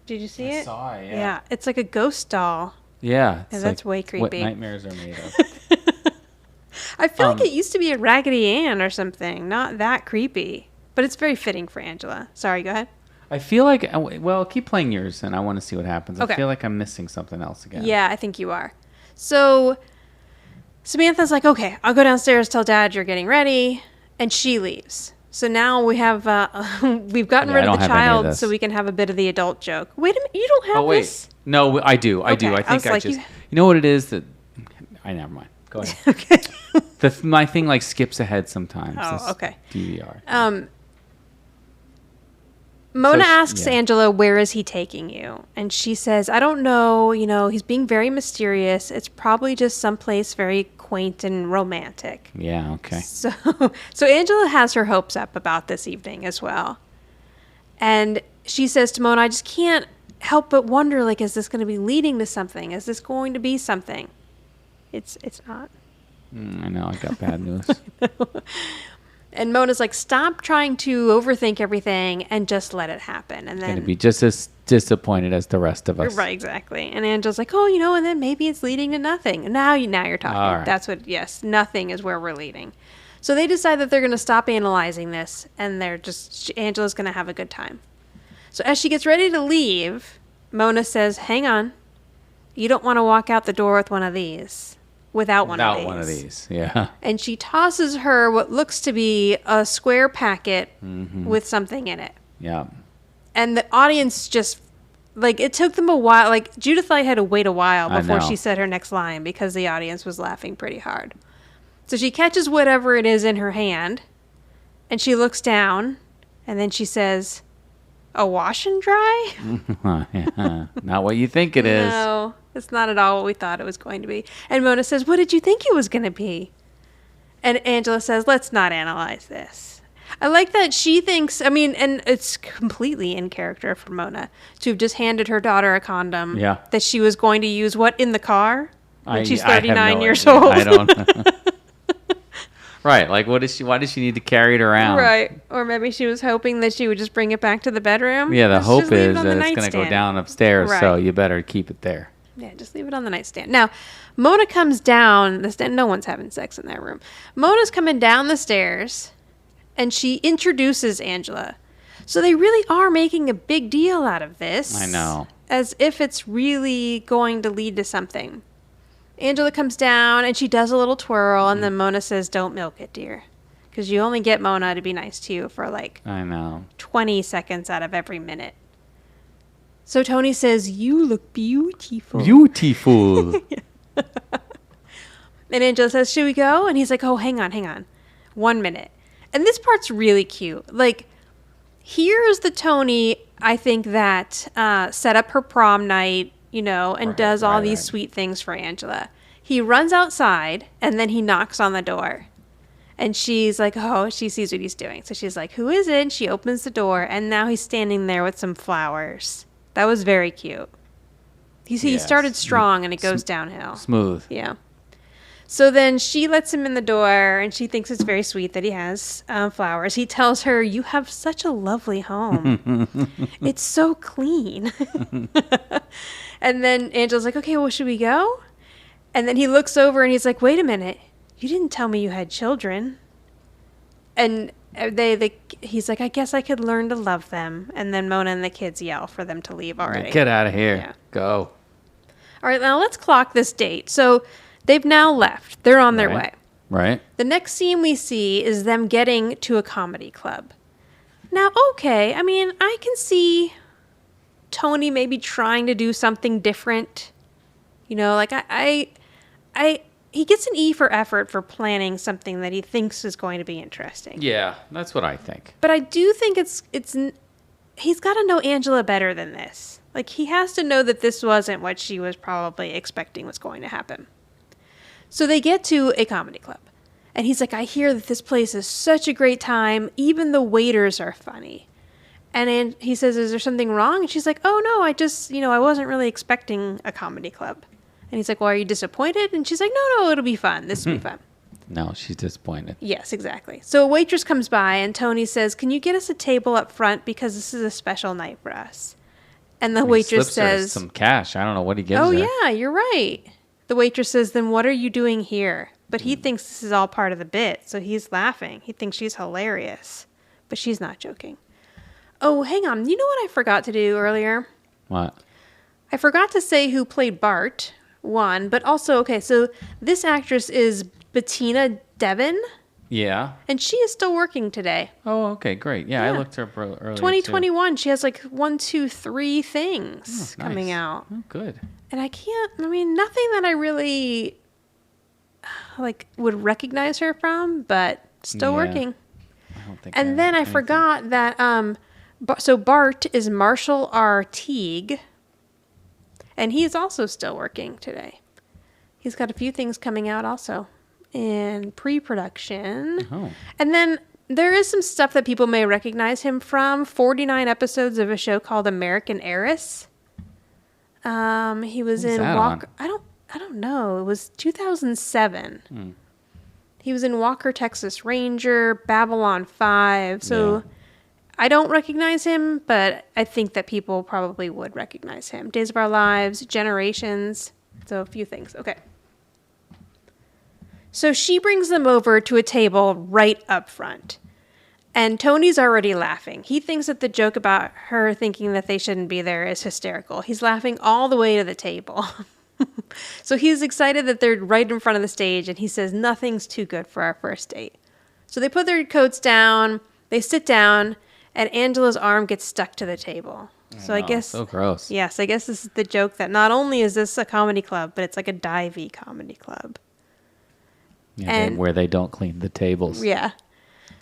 Speaker 1: Did you see it?
Speaker 4: saw it,
Speaker 1: Yeah, it's like a ghost doll.
Speaker 4: Yeah.
Speaker 1: Yeah,
Speaker 4: it's
Speaker 1: that's way
Speaker 4: What
Speaker 1: creepy.
Speaker 4: nightmares are made of.
Speaker 1: I feel like it used to be a Raggedy Ann or something. Not that creepy. But it's very fitting for Angela. Sorry, go ahead.
Speaker 4: I feel like, well, keep playing yours, and I want to see what happens.
Speaker 1: Okay.
Speaker 4: I feel like I'm missing something else again.
Speaker 1: Yeah, I think you are. So Samantha's like, "Okay, I'll go downstairs, tell Dad you're getting ready." And she leaves. So now we have, we've gotten rid
Speaker 4: I
Speaker 1: of
Speaker 4: don't
Speaker 1: the
Speaker 4: have any of
Speaker 1: child
Speaker 4: this.
Speaker 1: so we can have a bit of the adult joke. Wait a minute, you don't have
Speaker 4: Oh, wait.
Speaker 1: this?
Speaker 4: No, I do. I do.
Speaker 1: Okay,
Speaker 4: I
Speaker 1: I
Speaker 4: think
Speaker 1: was
Speaker 4: I
Speaker 1: like,
Speaker 4: just,
Speaker 1: you-
Speaker 4: you know what it is that, never mind. Go ahead.
Speaker 1: Okay.
Speaker 4: My thing like skips ahead sometimes.
Speaker 1: Oh,
Speaker 4: this
Speaker 1: okay.
Speaker 4: DVR.
Speaker 1: Mona
Speaker 4: So
Speaker 1: asks
Speaker 4: yeah.
Speaker 1: Angela, "Where is he taking you?" And she says, "I don't know. He's being very mysterious. It's probably just someplace very quaint and romantic."
Speaker 4: Yeah, okay.
Speaker 1: So Angela has her hopes up about this evening as well. And she says to Mona, "I just can't help but wonder, like, is this going to be leading to something? Is this going to be something?" It's not.
Speaker 4: I know, I got bad news.
Speaker 1: And Mona's like, stop trying to overthink everything and just let it happen. And
Speaker 4: Going
Speaker 1: then
Speaker 4: to be just as disappointed as the rest of us.
Speaker 1: right, exactly. And Angela's like, oh, and then maybe it's leading to nothing. And now you're talking.
Speaker 4: All right.
Speaker 1: That's what, yes, nothing is where we're leading. So they decide that they're going to stop analyzing this, and Angela's going to have a good time. So as she gets ready to leave, Mona says, hang on. You don't want to walk out the door with one of these. Without one of these.
Speaker 4: Yeah.
Speaker 1: And she tosses her what looks to be a square packet with something in it.
Speaker 4: Yeah.
Speaker 1: And the audience just, like, it took them a while. Like, Judith Light had to wait a while before she said her next line because the audience was laughing pretty hard. So she catches whatever it is in her hand, and she looks down, and then she says, a wash and dry?
Speaker 4: Not what you think it is.
Speaker 1: No, it's not at all what we thought it was going to be. And Mona says, what did you think it was going to be? And Angela says, let's not analyze this. I like that she thinks, and it's completely in character for Mona to have just handed her daughter a condom that she was going to use, in the car? When she's 39 years old.
Speaker 4: I don't Right, like why does she need to carry it around?
Speaker 1: Right, or maybe she was hoping that she would just bring it back to the bedroom.
Speaker 4: Yeah, the
Speaker 1: Let's
Speaker 4: hope
Speaker 1: just leave
Speaker 4: is
Speaker 1: it on
Speaker 4: that
Speaker 1: the
Speaker 4: it's going to
Speaker 1: nightstand.
Speaker 4: go down upstairs, so you better keep it there.
Speaker 1: Yeah, just leave it on the nightstand. Now, Mona comes down the stairs. No one's having sex in that room. Mona's coming down the stairs, and she introduces Angela. So they really are making a big deal out of this.
Speaker 4: I know.
Speaker 1: As if it's really going to lead to something. Angela comes down, and she does a little twirl, and then Mona says, don't milk it, dear. Because you only get Mona to be nice to you for,
Speaker 4: I know.
Speaker 1: 20 seconds out of every minute. So Tony says, you look beautiful.
Speaker 4: Beautiful.
Speaker 1: And Angela says, should we go? And he's like, oh, hang on. 1 minute. And this part's really cute. Like, here's the Tony, I think, that set up her prom night, and does all these sweet things for Angela. He runs outside, and then he knocks on the door. And she's like, oh, she sees what he's doing. So she's like, who is it? And she opens the door, and now he's standing there with some flowers. That was very cute. He started strong, and it goes downhill.
Speaker 4: Smooth.
Speaker 1: Yeah. So then she lets him in the door, and she thinks it's very sweet that he has flowers. He tells her, you have such a lovely home. It's so clean. And then Angela's like, okay, well, should we go? And then he looks over, and he's like, wait a minute. You didn't tell me you had children. And he's like, I guess I could learn to love them. And then Mona and the kids yell for them to leave already.
Speaker 4: Get out of here.
Speaker 1: Yeah.
Speaker 4: Go.
Speaker 1: All right, now let's clock this date. So they've now left. They're on their way.
Speaker 4: Right.
Speaker 1: The next scene we see is them getting to a comedy club. Now, okay, I can see Tony maybe trying to do something different. Like he gets an E for effort for planning something that he thinks is going to be interesting.
Speaker 4: Yeah, that's what I think.
Speaker 1: But I do think he's got to know Angela better than this. Like, he has to know that this wasn't what she was probably expecting was going to happen. So they get to a comedy club. And he's like, I hear that this place is such a great time. Even the waiters are funny. And he says, is there something wrong? And she's like, oh, no, I just, I wasn't really expecting a comedy club. And he's like, well, are you disappointed? And she's like, no, it'll be fun. This will be fun.
Speaker 4: No, she's disappointed.
Speaker 1: Yes, exactly. So a waitress comes by, and Tony says, can you get us a table up front? Because this is a special night for us. And the waitress says,
Speaker 4: some cash. I don't know what he gives her.
Speaker 1: Oh, yeah, you're right. The waitress says, then what are you doing here? But he thinks this is all part of the bit, so he's laughing. He thinks she's hilarious. But she's not joking. Oh, hang on. You know what I forgot to do earlier?
Speaker 4: What?
Speaker 1: I forgot to say who played Bart, one, but also, okay, so this actress is Bettina Devon.
Speaker 4: Yeah.
Speaker 1: And she is still working today.
Speaker 4: Oh, okay, great. Yeah, I looked her up earlier.
Speaker 1: 2021, she has like 1, 2, 3 things coming out.
Speaker 4: Oh, good.
Speaker 1: And nothing that I really would recognize her from, but still working.
Speaker 4: I don't think.
Speaker 1: And then I forgot that so Bart is Marshall R. Teague, and he is also still working today. He's got a few things coming out also in pre-production.
Speaker 4: Oh.
Speaker 1: And then there is some stuff that people may recognize him from. 49 episodes of a show called American Heiress. He was in Walker. I don't know. It was 2007. He was in Walker, Texas Ranger, Babylon 5. So I don't recognize him, but I think that people probably would recognize him. Days of Our Lives, Generations. So a few things. Okay. So she brings them over to a table right up front. And Tony's already laughing. He thinks that the joke about her thinking that they shouldn't be there is hysterical. He's laughing all the way to the table. So he's excited that they're right in front of the stage, and he says, nothing's too good for our first date. So they put their coats down, they sit down, and Angela's arm gets stuck to the table. So I guess...
Speaker 4: So gross.
Speaker 1: Yes, I guess this is the joke that not only is this a comedy club, but it's like a divey comedy club.
Speaker 4: Yeah,
Speaker 1: And-
Speaker 4: where they don't clean the tables.
Speaker 1: Yeah.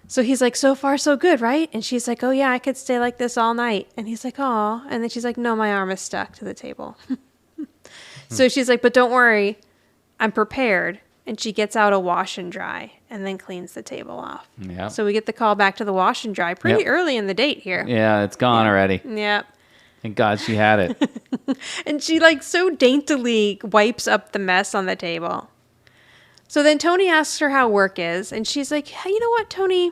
Speaker 1: So he's like, so far so good, right? And she's like, oh yeah, I could stay like this all night. And he's like, oh. And then she's like, no, my arm is stuck to the table. So she's like, but don't worry, I'm prepared. And she gets out a wash and dry and then cleans the table off.
Speaker 4: Yep.
Speaker 1: So we get the call back to the wash and dry pretty
Speaker 4: Yep.
Speaker 1: early in the date here.
Speaker 4: Yeah, it's gone already.
Speaker 1: Yep.
Speaker 4: Thank God she had it.
Speaker 1: And she like so daintily wipes up the mess on the table. So then Tony asks her how work is. And she's like, hey, you know what, Tony?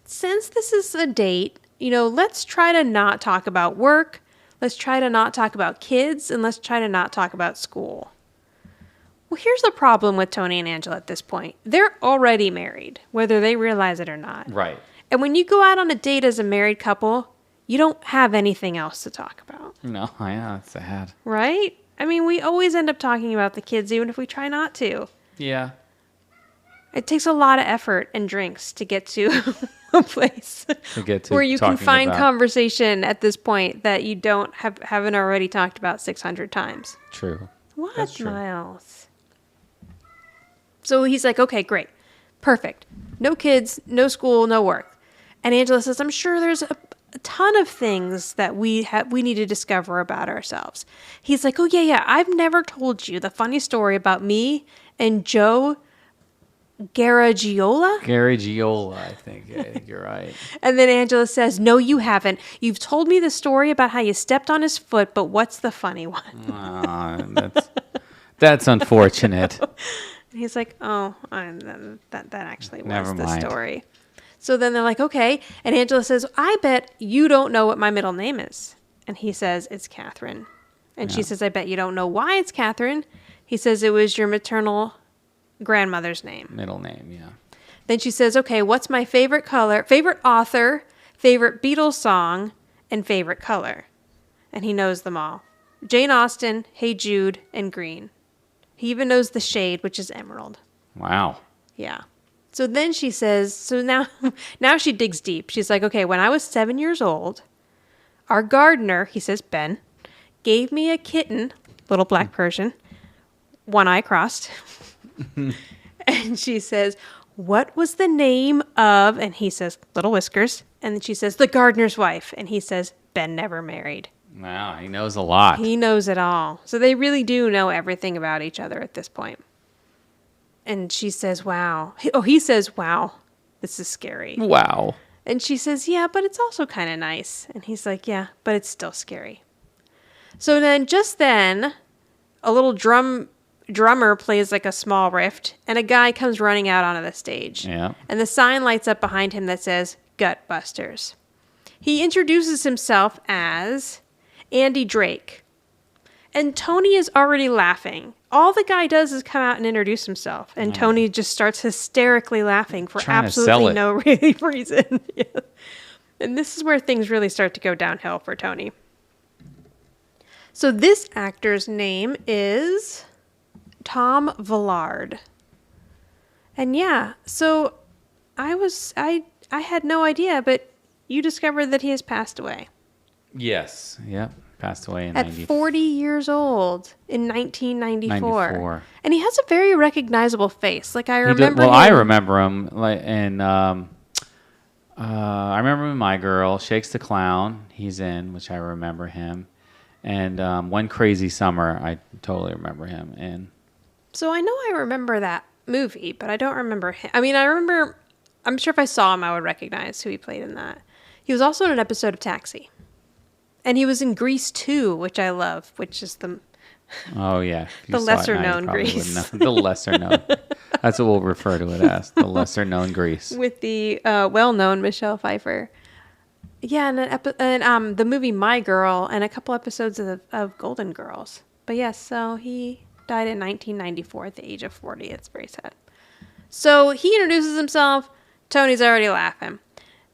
Speaker 1: Since this is a date, let's try to not talk about work. Let's try to not talk about kids. And let's try to not talk about school. Well, here's the problem with Tony and Angela at this point. They're already married, whether they realize it or not.
Speaker 4: Right.
Speaker 1: And when you go out on a date as a married couple, you don't have anything else to talk about.
Speaker 4: No, yeah, it's sad.
Speaker 1: Right? I mean, we always end up talking about the kids, even if we try not to.
Speaker 4: Yeah.
Speaker 1: It takes a lot of effort and drinks to get to a place
Speaker 4: To get to
Speaker 1: where you can
Speaker 4: talking
Speaker 1: find
Speaker 4: about-
Speaker 1: conversation at this point that you haven't already talked about 600 times.
Speaker 4: True.
Speaker 1: What,
Speaker 4: That's true.
Speaker 1: Miles? So he's like, okay, great. Perfect. No kids, no school, no work. And Angela says, I'm sure there's a ton of things that we need to discover about ourselves. He's like, oh, yeah. I've never told you the funny story about me and Joe Garagiola.
Speaker 4: I think. I think you're right.
Speaker 1: And then Angela says, no, you haven't. You've told me the story about how you stepped on his foot, but what's the funny one?
Speaker 4: That's unfortunate.
Speaker 1: And he's like, oh, that actually was
Speaker 4: Never
Speaker 1: the
Speaker 4: mind.
Speaker 1: story. So then they're like, okay. And Angela says, I bet you don't know what my middle name is. And he says, it's Catherine. And she says, I bet you don't know why it's Catherine. He says, it was your maternal grandmother's name.
Speaker 4: Middle name, yeah.
Speaker 1: Then she says, okay, what's my favorite color, favorite author, favorite Beatles song, and favorite color? And he knows them all. Jane Austen, Hey Jude, and Green. He even knows the shade, which is emerald.
Speaker 4: Wow.
Speaker 1: Yeah. So then she says, so now she digs deep. She's like, okay, when I was 7 years old, our gardener, he says, Ben, gave me a kitten, little black Persian, one eye crossed. And she says, what was the name of, and he says, Little Whiskers. And then she says, the gardener's wife. And he says, Ben never married.
Speaker 4: Wow, he knows a lot.
Speaker 1: He knows it all. So they really do know everything about each other at this point. And she says, wow. He says, wow, this is scary.
Speaker 4: Wow.
Speaker 1: And she says, yeah, but it's also kind of nice. And he's like, yeah, but it's still scary. So then, a little drummer plays like a small riff, and a guy comes running out onto the stage.
Speaker 4: Yeah.
Speaker 1: And the sign lights up behind him that says, Gutbusters. He introduces himself as Andy Drake. And Tony is already laughing. All the guy does is come out and introduce himself. And Tony just starts hysterically laughing for
Speaker 4: Trying to sell
Speaker 1: absolutely
Speaker 4: it.
Speaker 1: no really reason. Yeah. And this is where things really start to go downhill for Tony. So this actor's name is Tom Villard. And yeah, so I had no idea, but you discovered that he has passed away.
Speaker 4: Yes. Yep. Passed away in
Speaker 1: At 40 years old in 1994.
Speaker 4: 94.
Speaker 1: And he has a very recognizable face. Like I
Speaker 4: He did-
Speaker 1: remember
Speaker 4: well,
Speaker 1: him.
Speaker 4: I remember him I remember him in My Girl, Shakes the Clown. He's in, which I remember him. And One Crazy Summer, I totally remember him in.
Speaker 1: So I know I remember that movie, but I don't remember him. I mean, I'm sure if I saw him, I would recognize who he played in that. He was also in an episode of Taxi. And he was in Grease 2, which I love, which is the
Speaker 4: Oh, yeah. If you
Speaker 1: The
Speaker 4: saw it now, you
Speaker 1: lesser-known
Speaker 4: probably
Speaker 1: Grease.
Speaker 4: wouldn't know. The lesser known. That's what we'll refer to it as. The lesser known Grease.
Speaker 1: With the well-known Michelle Pfeiffer. Yeah, and the movie My Girl and a couple episodes of Golden Girls. But yes, so he died in 1994 at the age of 40. It's very sad. So he introduces himself. Tony's already laughing.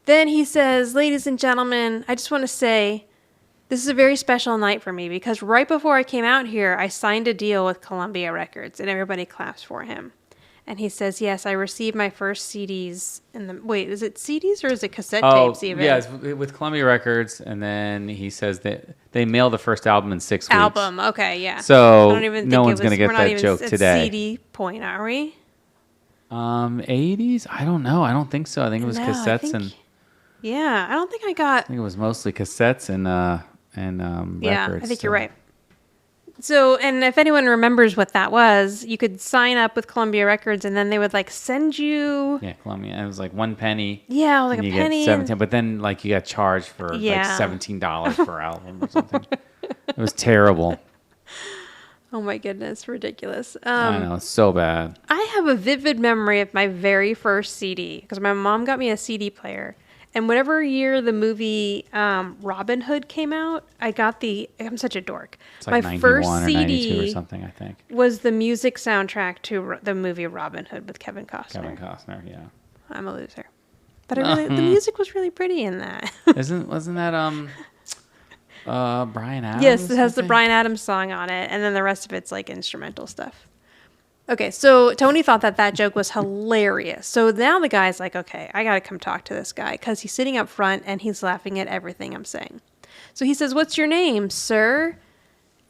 Speaker 1: Then he says, ladies and gentlemen, I just want to say this is a very special night for me because right before I came out here, I signed a deal with Columbia Records, and everybody claps for him. And he says, yes, I received my first CDs wait, is it CDs or is it cassette tapes even?
Speaker 4: Yeah, it's with Columbia Records, and then he says that they mail the first album in 6 weeks.
Speaker 1: Album, okay, yeah.
Speaker 4: So
Speaker 1: I don't even think
Speaker 4: no one's going to get
Speaker 1: we're not
Speaker 4: that
Speaker 1: even
Speaker 4: joke
Speaker 1: at
Speaker 4: today.
Speaker 1: CD point, are we?
Speaker 4: 80s? I don't know. I don't think so. I think it was
Speaker 1: No,
Speaker 4: cassettes
Speaker 1: Yeah, I don't think I got...
Speaker 4: I think it was mostly cassettes and
Speaker 1: Yeah,
Speaker 4: records.
Speaker 1: I think you're right. So, and if anyone remembers what that was, you could sign up with Columbia Records, and then they would like send you.
Speaker 4: Yeah, Columbia. It was like 1 penny.
Speaker 1: Yeah, like
Speaker 4: and
Speaker 1: a
Speaker 4: you
Speaker 1: penny.
Speaker 4: get 17, but then like you got charged for
Speaker 1: Yeah.
Speaker 4: like $17 per album or something. It was terrible.
Speaker 1: Oh my goodness, ridiculous.
Speaker 4: I know, it's so bad.
Speaker 1: I have a vivid memory of my very first CD because my mom got me a CD player. And whatever year the movie Robin Hood came out, I got I'm such a dork.
Speaker 4: It's like
Speaker 1: my
Speaker 4: 91
Speaker 1: first
Speaker 4: or
Speaker 1: CD
Speaker 4: 92 or something, I think.
Speaker 1: was the music soundtrack to the movie Robin Hood with Kevin Costner.
Speaker 4: Kevin Costner, yeah.
Speaker 1: I'm a loser. But the music was really pretty in that.
Speaker 4: Wasn't that Bryan Adams?
Speaker 1: Yes, it has the
Speaker 4: I think?
Speaker 1: Bryan Adams song on it, and then the rest of it's like instrumental stuff. Okay, so Tony thought that joke was hilarious. So now the guy's like, okay, I got to come talk to this guy because he's sitting up front and he's laughing at everything I'm saying. So he says, what's your name, sir?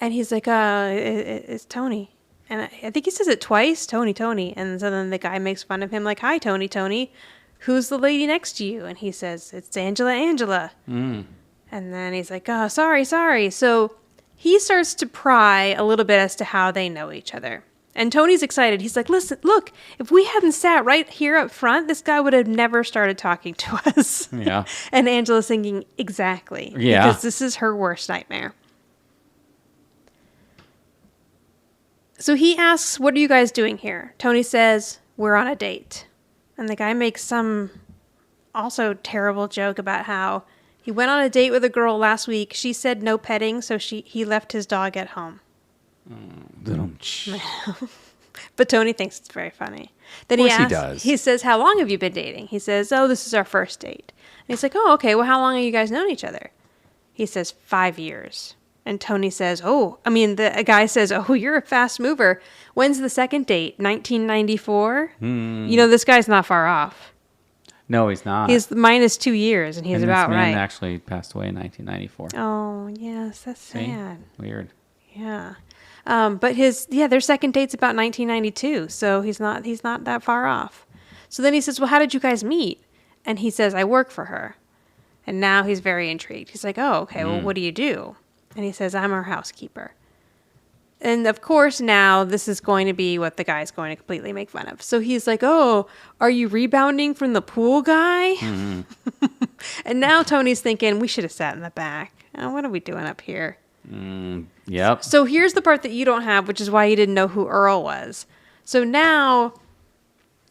Speaker 1: And he's like, it's Tony. And I think he says it twice, Tony. And so then the guy makes fun of him like, hi, Tony. Who's the lady next to you? And he says, it's Angela.
Speaker 4: Mm.
Speaker 1: And then he's like, oh, sorry. So he starts to pry a little bit as to how they know each other. And Tony's excited. He's like, listen, look, if we hadn't sat right here up front, this guy would have never started talking to us.
Speaker 4: Yeah.
Speaker 1: And Angela's thinking, exactly.
Speaker 4: Yeah.
Speaker 1: Because this is her worst nightmare. So he asks, what are you guys doing here? Tony says, we're on a date. And the guy makes some also terrible joke about how he went on a date with a girl last week. She said no petting, so he left his dog at home. But Tony thinks it's very funny. Then
Speaker 4: Of course he does.
Speaker 1: He says, how long have you been dating? He says, oh, this is our first date. And he's like, oh, okay, well, how long have you guys known each other? He says, 5 years. And Tony says, the guy says, oh, you're a fast mover. When's the second date? 1994? You know, this guy's not far off.
Speaker 4: No, he's not.
Speaker 1: He's minus 2 years, and he's
Speaker 4: and
Speaker 1: about
Speaker 4: this man
Speaker 1: right.
Speaker 4: actually passed away in 1994.
Speaker 1: Oh, yes, that's
Speaker 4: See?
Speaker 1: sad.
Speaker 4: Weird.
Speaker 1: Yeah. But their second date's about 1992, so he's not that far off. So then he says, well, how did you guys meet? And he says, I work for her. And now he's very intrigued. He's like, oh, okay, well, what do you do? And he says, I'm her housekeeper. And of course, now this is going to be what the guy's going to completely make fun of. So he's like, oh, are you rebounding from the pool guy? Mm-hmm. And now Tony's thinking, we should have sat in the back. Oh, what are we doing up here?
Speaker 4: Yep.
Speaker 1: So here's the part that you don't have, which is why you didn't know who Earl was. So now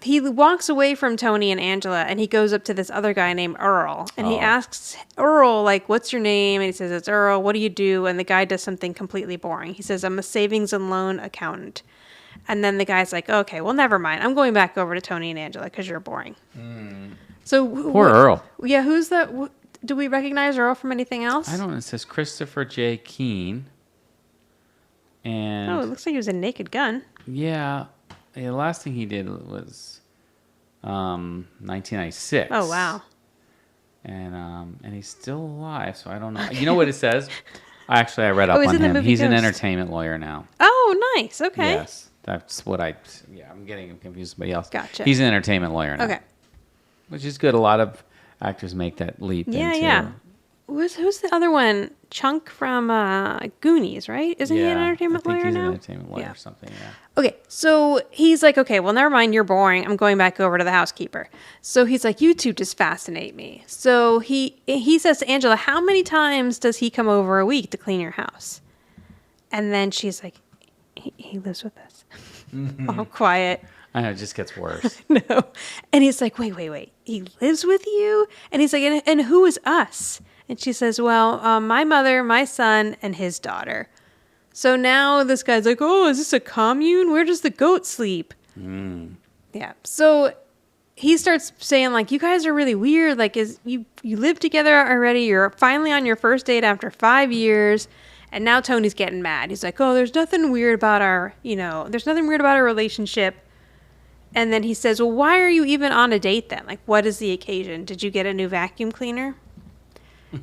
Speaker 1: he walks away from Tony and Angela, and he goes up to this other guy named Earl. And he asks Earl, like, what's your name? And he says, it's Earl. What do you do? And the guy does something completely boring. He says, I'm a savings and loan accountant. And then the guy's like, okay, well, never mind. I'm going back over to Tony and Angela because you're boring. So
Speaker 4: Poor Earl.
Speaker 1: Yeah, who's that? Do we recognize Earl from anything else?
Speaker 4: I don't know. It says Christopher J. Keene. And
Speaker 1: Oh, it looks like he was a Naked Gun.
Speaker 4: yeah, the last thing he did was 1996.
Speaker 1: Oh, wow.
Speaker 4: And he's still alive, so I don't know. You know what it says? I read up
Speaker 1: he's
Speaker 4: on
Speaker 1: in the
Speaker 4: him.
Speaker 1: movie
Speaker 4: He's an
Speaker 1: Ghost.
Speaker 4: entertainment lawyer now.
Speaker 1: Oh, nice. Okay.
Speaker 4: Yes, that's what I'm getting confused with somebody else.
Speaker 1: Gotcha.
Speaker 4: He's an entertainment lawyer now.
Speaker 1: Okay.
Speaker 4: Which is good. A lot of actors make that leap into...
Speaker 1: Yeah. Who's the other one? Chunk from Goonies, right? Isn't he an entertainment
Speaker 4: I think
Speaker 1: lawyer
Speaker 4: he's
Speaker 1: now?
Speaker 4: an entertainment lawyer
Speaker 1: Yeah.
Speaker 4: or something, yeah.
Speaker 1: Okay, so he's like, okay, well, never mind, you're boring. I'm going back over to the housekeeper. So he's like, you two just fascinate me. So he says to Angela, how many times does he come over a week to clean your house? And then she's like, he lives with us. All quiet.
Speaker 4: I know, it just gets worse.
Speaker 1: No. And he's like, wait. He lives with you? And he's like, and who is us? And she says, well, my mother, my son, and his daughter. So now this guy's like, oh, is this a commune? Where does the goat sleep? Yeah. So he starts saying, like, you guys are really weird. Like, you live together already. You're finally on your first date after 5 years. And now Tony's getting mad. He's like, oh, there's nothing weird about our relationship. And then he says, well, why are you even on a date then? Like, what is the occasion? Did you get a new vacuum cleaner?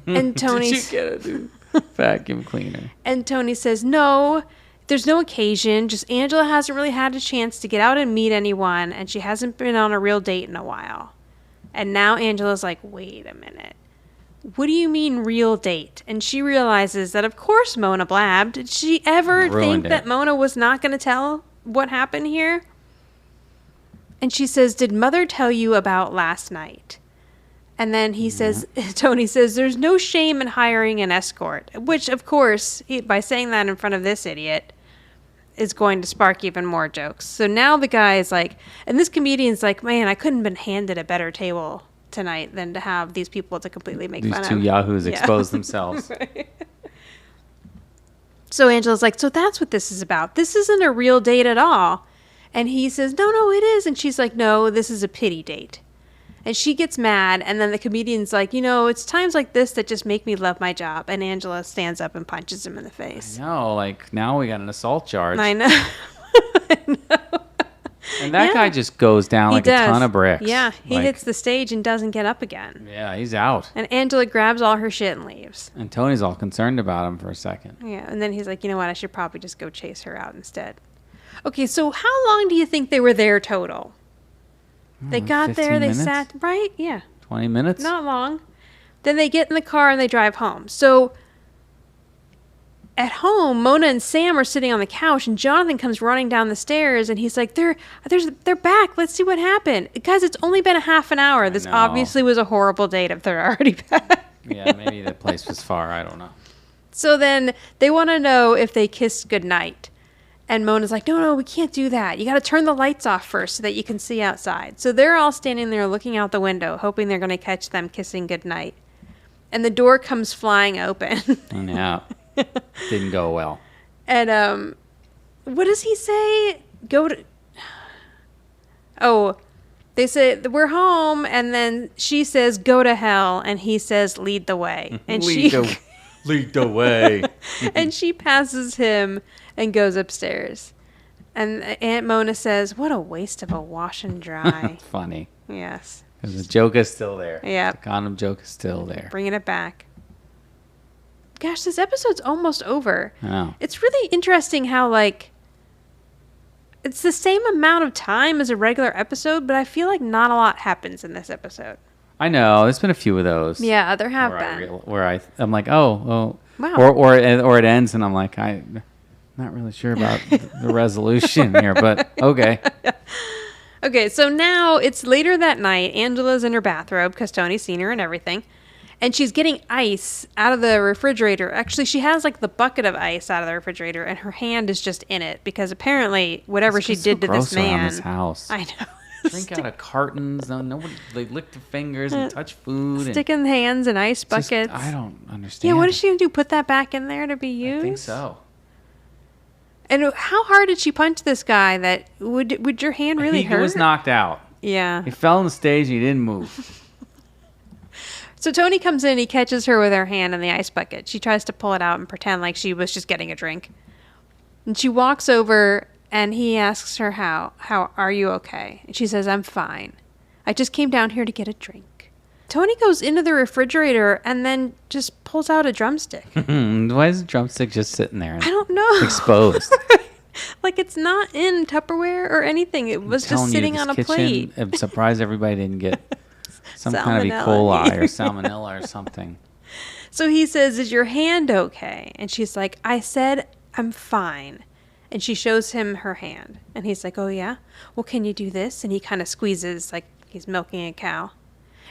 Speaker 1: And Tony...
Speaker 4: Did you get a new vacuum cleaner?
Speaker 1: And Tony says, no, there's no occasion. Just Angela hasn't really had a chance to get out and meet anyone. And she hasn't been on a real date in a while. And now Angela's like, wait a minute. What do you mean real date? And she realizes that, of course, Mona blabbed. Did she ever think that Mona was not going to tell what happened here? And she says, did Mother tell you about last night? And then he says, Tony says, there's no shame in hiring an escort. Which, of course, by saying that in front of this idiot, is going to spark even more jokes. So now the guy is like, and this comedian's like, man, I couldn't have been handed a better table tonight than to have these people to completely make fun of.
Speaker 4: These two yahoos expose themselves.
Speaker 1: Right. So Angela's like, so that's what this is about. This isn't a real date at all. And he says, no, it is. And she's like, no, this is a pity date. And she gets mad. And then the comedian's like, it's times like this that just make me love my job. And Angela stands up and punches him in the face.
Speaker 4: No, like now we got an assault charge.
Speaker 1: I know. I know.
Speaker 4: And that guy just goes down like a ton of bricks.
Speaker 1: Yeah, he hits the stage and doesn't get up again.
Speaker 4: Yeah, he's out.
Speaker 1: And Angela grabs all her shit and leaves.
Speaker 4: And Tony's all concerned about him for a second.
Speaker 1: Yeah, and then he's like, you know what, I should probably just go chase her out instead. Okay, so how long do you think they were there total? They got there, they sat, right? Yeah.
Speaker 4: 20 minutes?
Speaker 1: Not long. Then they get in the car and they drive home. So at home, Mona and Sam are sitting on the couch, and Jonathan comes running down the stairs, and he's like, they're back. Let's see what happened. Guys, it's only been a half an hour. This obviously was a horrible date if they're already back.
Speaker 4: Yeah, maybe the place was far. I don't know.
Speaker 1: So then they want to know if they kissed goodnight. And Mona's like, no, we can't do that. You got to turn the lights off first so that you can see outside. So they're all standing there looking out the window, hoping they're going to catch them kissing goodnight. And the door comes flying open.
Speaker 4: Yeah. Didn't go well.
Speaker 1: And what does he say? They say we're home, and then she says go to hell, and he says lead the way. And
Speaker 4: lead the way.
Speaker 1: And she passes him and goes upstairs. And Aunt Mona says, what a waste of a wash and dry.
Speaker 4: Funny.
Speaker 1: Yes.
Speaker 4: Because the joke is still there.
Speaker 1: Yeah.
Speaker 4: The condom joke is still there.
Speaker 1: Bringing it back. Gosh, this episode's almost over.
Speaker 4: I know.
Speaker 1: It's really interesting how, like, it's the same amount of time as a regular episode, but I feel like not a lot happens in this episode.
Speaker 4: I know. There's been a few of those.
Speaker 1: Yeah, there have been.
Speaker 4: Where I'm like, oh.
Speaker 1: Wow.
Speaker 4: Or it ends, and I'm like, I'm not really sure about the resolution here, but okay.
Speaker 1: Okay, so now it's later that night. Angela's in her bathrobe because Tony's seen her and everything. And she's getting ice out of the refrigerator. Actually, she has like the bucket of ice out of the refrigerator, and her hand is just in it because apparently whatever she did to this man.
Speaker 4: This house.
Speaker 1: I know.
Speaker 4: Drink out of cartons. Nobody. They lick their fingers and touch food.
Speaker 1: Sticking hands in ice buckets.
Speaker 4: I don't understand.
Speaker 1: Yeah, what is she gonna do? Put that back in there to be used?
Speaker 4: I think so.
Speaker 1: And how hard did she punch this guy? That would your hand really hurt?
Speaker 4: He was knocked out.
Speaker 1: Yeah.
Speaker 4: He fell on the stage. And he didn't move.
Speaker 1: So Tony comes in and he catches her with her hand in the ice bucket. She tries to pull it out and pretend like she was just getting a drink. And she walks over and he asks her, how are you okay? And she says, I'm fine. I just came down here to get a drink. Tony goes into the refrigerator and then just pulls out a drumstick.
Speaker 4: Why is the drumstick just sitting there?
Speaker 1: I don't know.
Speaker 4: Exposed.
Speaker 1: Like it's not in Tupperware or anything. It was just sitting on a plate.
Speaker 4: I'm surprised everybody didn't get some kind of E. coli or salmonella or something.
Speaker 1: So he says, is your hand okay? And she's like, I said, I'm fine. And she shows him her hand. And he's like, oh, yeah? Well, can you do this? And he kind of squeezes like he's milking a cow.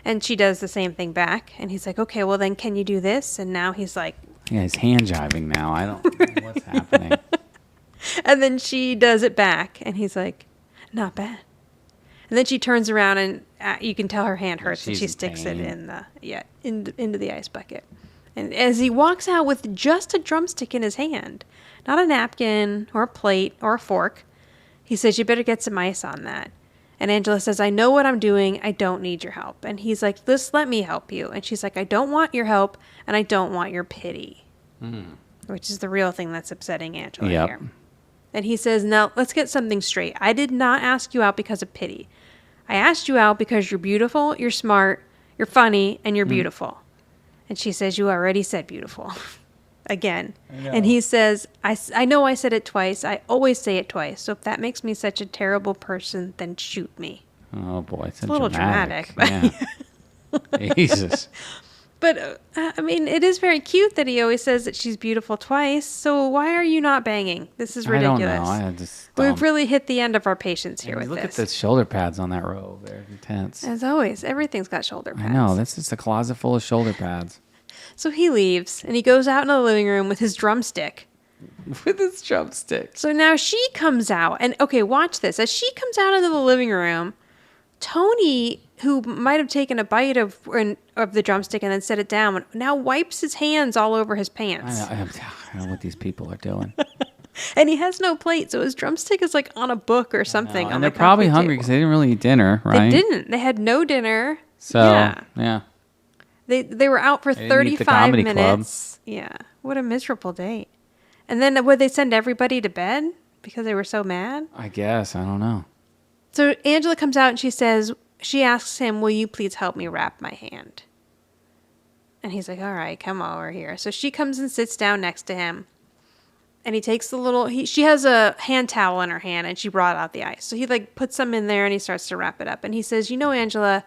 Speaker 1: And she does the same thing back. And he's like, okay, well, then can you do this? And now he's like...
Speaker 4: Yeah, he's hand jiving now. I don't know what's happening.
Speaker 1: And then she does it back, and he's like, not bad. And then she turns around, and you can tell her hand hurts, and she sticks it into the ice bucket. And as he walks out with just a drumstick in his hand, not a napkin or a plate or a fork, he says, you better get some ice on that. And Angela says, I know what I'm doing. I don't need your help. And he's like, just let me help you. And she's like, I don't want your help, and I don't want your pity. Which is the real thing that's upsetting Angela here. And he says, now, let's get something straight. I did not ask you out because of pity. I asked you out because you're beautiful, you're smart, you're funny, and you're beautiful. And she says, you already said beautiful. Again. And he says, I know I said it twice. I always say it twice. So if that makes me such a terrible person, then shoot me.
Speaker 4: Oh, boy. It's
Speaker 1: a little dramatic.
Speaker 4: Yeah. Jesus.
Speaker 1: But, I mean, it is very cute that he always says that she's beautiful twice. So why are you not banging? This is ridiculous.
Speaker 4: I don't know.
Speaker 1: We've really hit the end of our patience here with
Speaker 4: look
Speaker 1: this.
Speaker 4: Look at the shoulder pads on that robe. They're intense.
Speaker 1: As always, everything's got shoulder pads.
Speaker 4: I know. That's just a closet full of shoulder pads.
Speaker 1: So he leaves, and he goes out in the living room with his drumstick. So now she comes out, and okay, watch this. As she comes out into the living room, Tony, who might have taken a bite of the drumstick and then set it down, now wipes his hands all over his pants.
Speaker 4: I don't know what these people are doing.
Speaker 1: And he has no plate, so his drumstick is like on a book or something.
Speaker 4: And they're probably hungry because they didn't really eat dinner, right?
Speaker 1: They didn't. They had no dinner.
Speaker 4: So, yeah.
Speaker 1: They were out for 35 minutes. Club. Yeah. What a miserable date. And then would they send everybody to bed because they were so mad?
Speaker 4: I guess. I don't know.
Speaker 1: So Angela comes out and she asks him, will you please help me wrap my hand? And he's like, all right, come over here. So she comes and sits down next to him. And he takes she has a hand towel in her hand, and she brought out the ice. So he puts some in there, and he starts to wrap it up. And he says, Angela,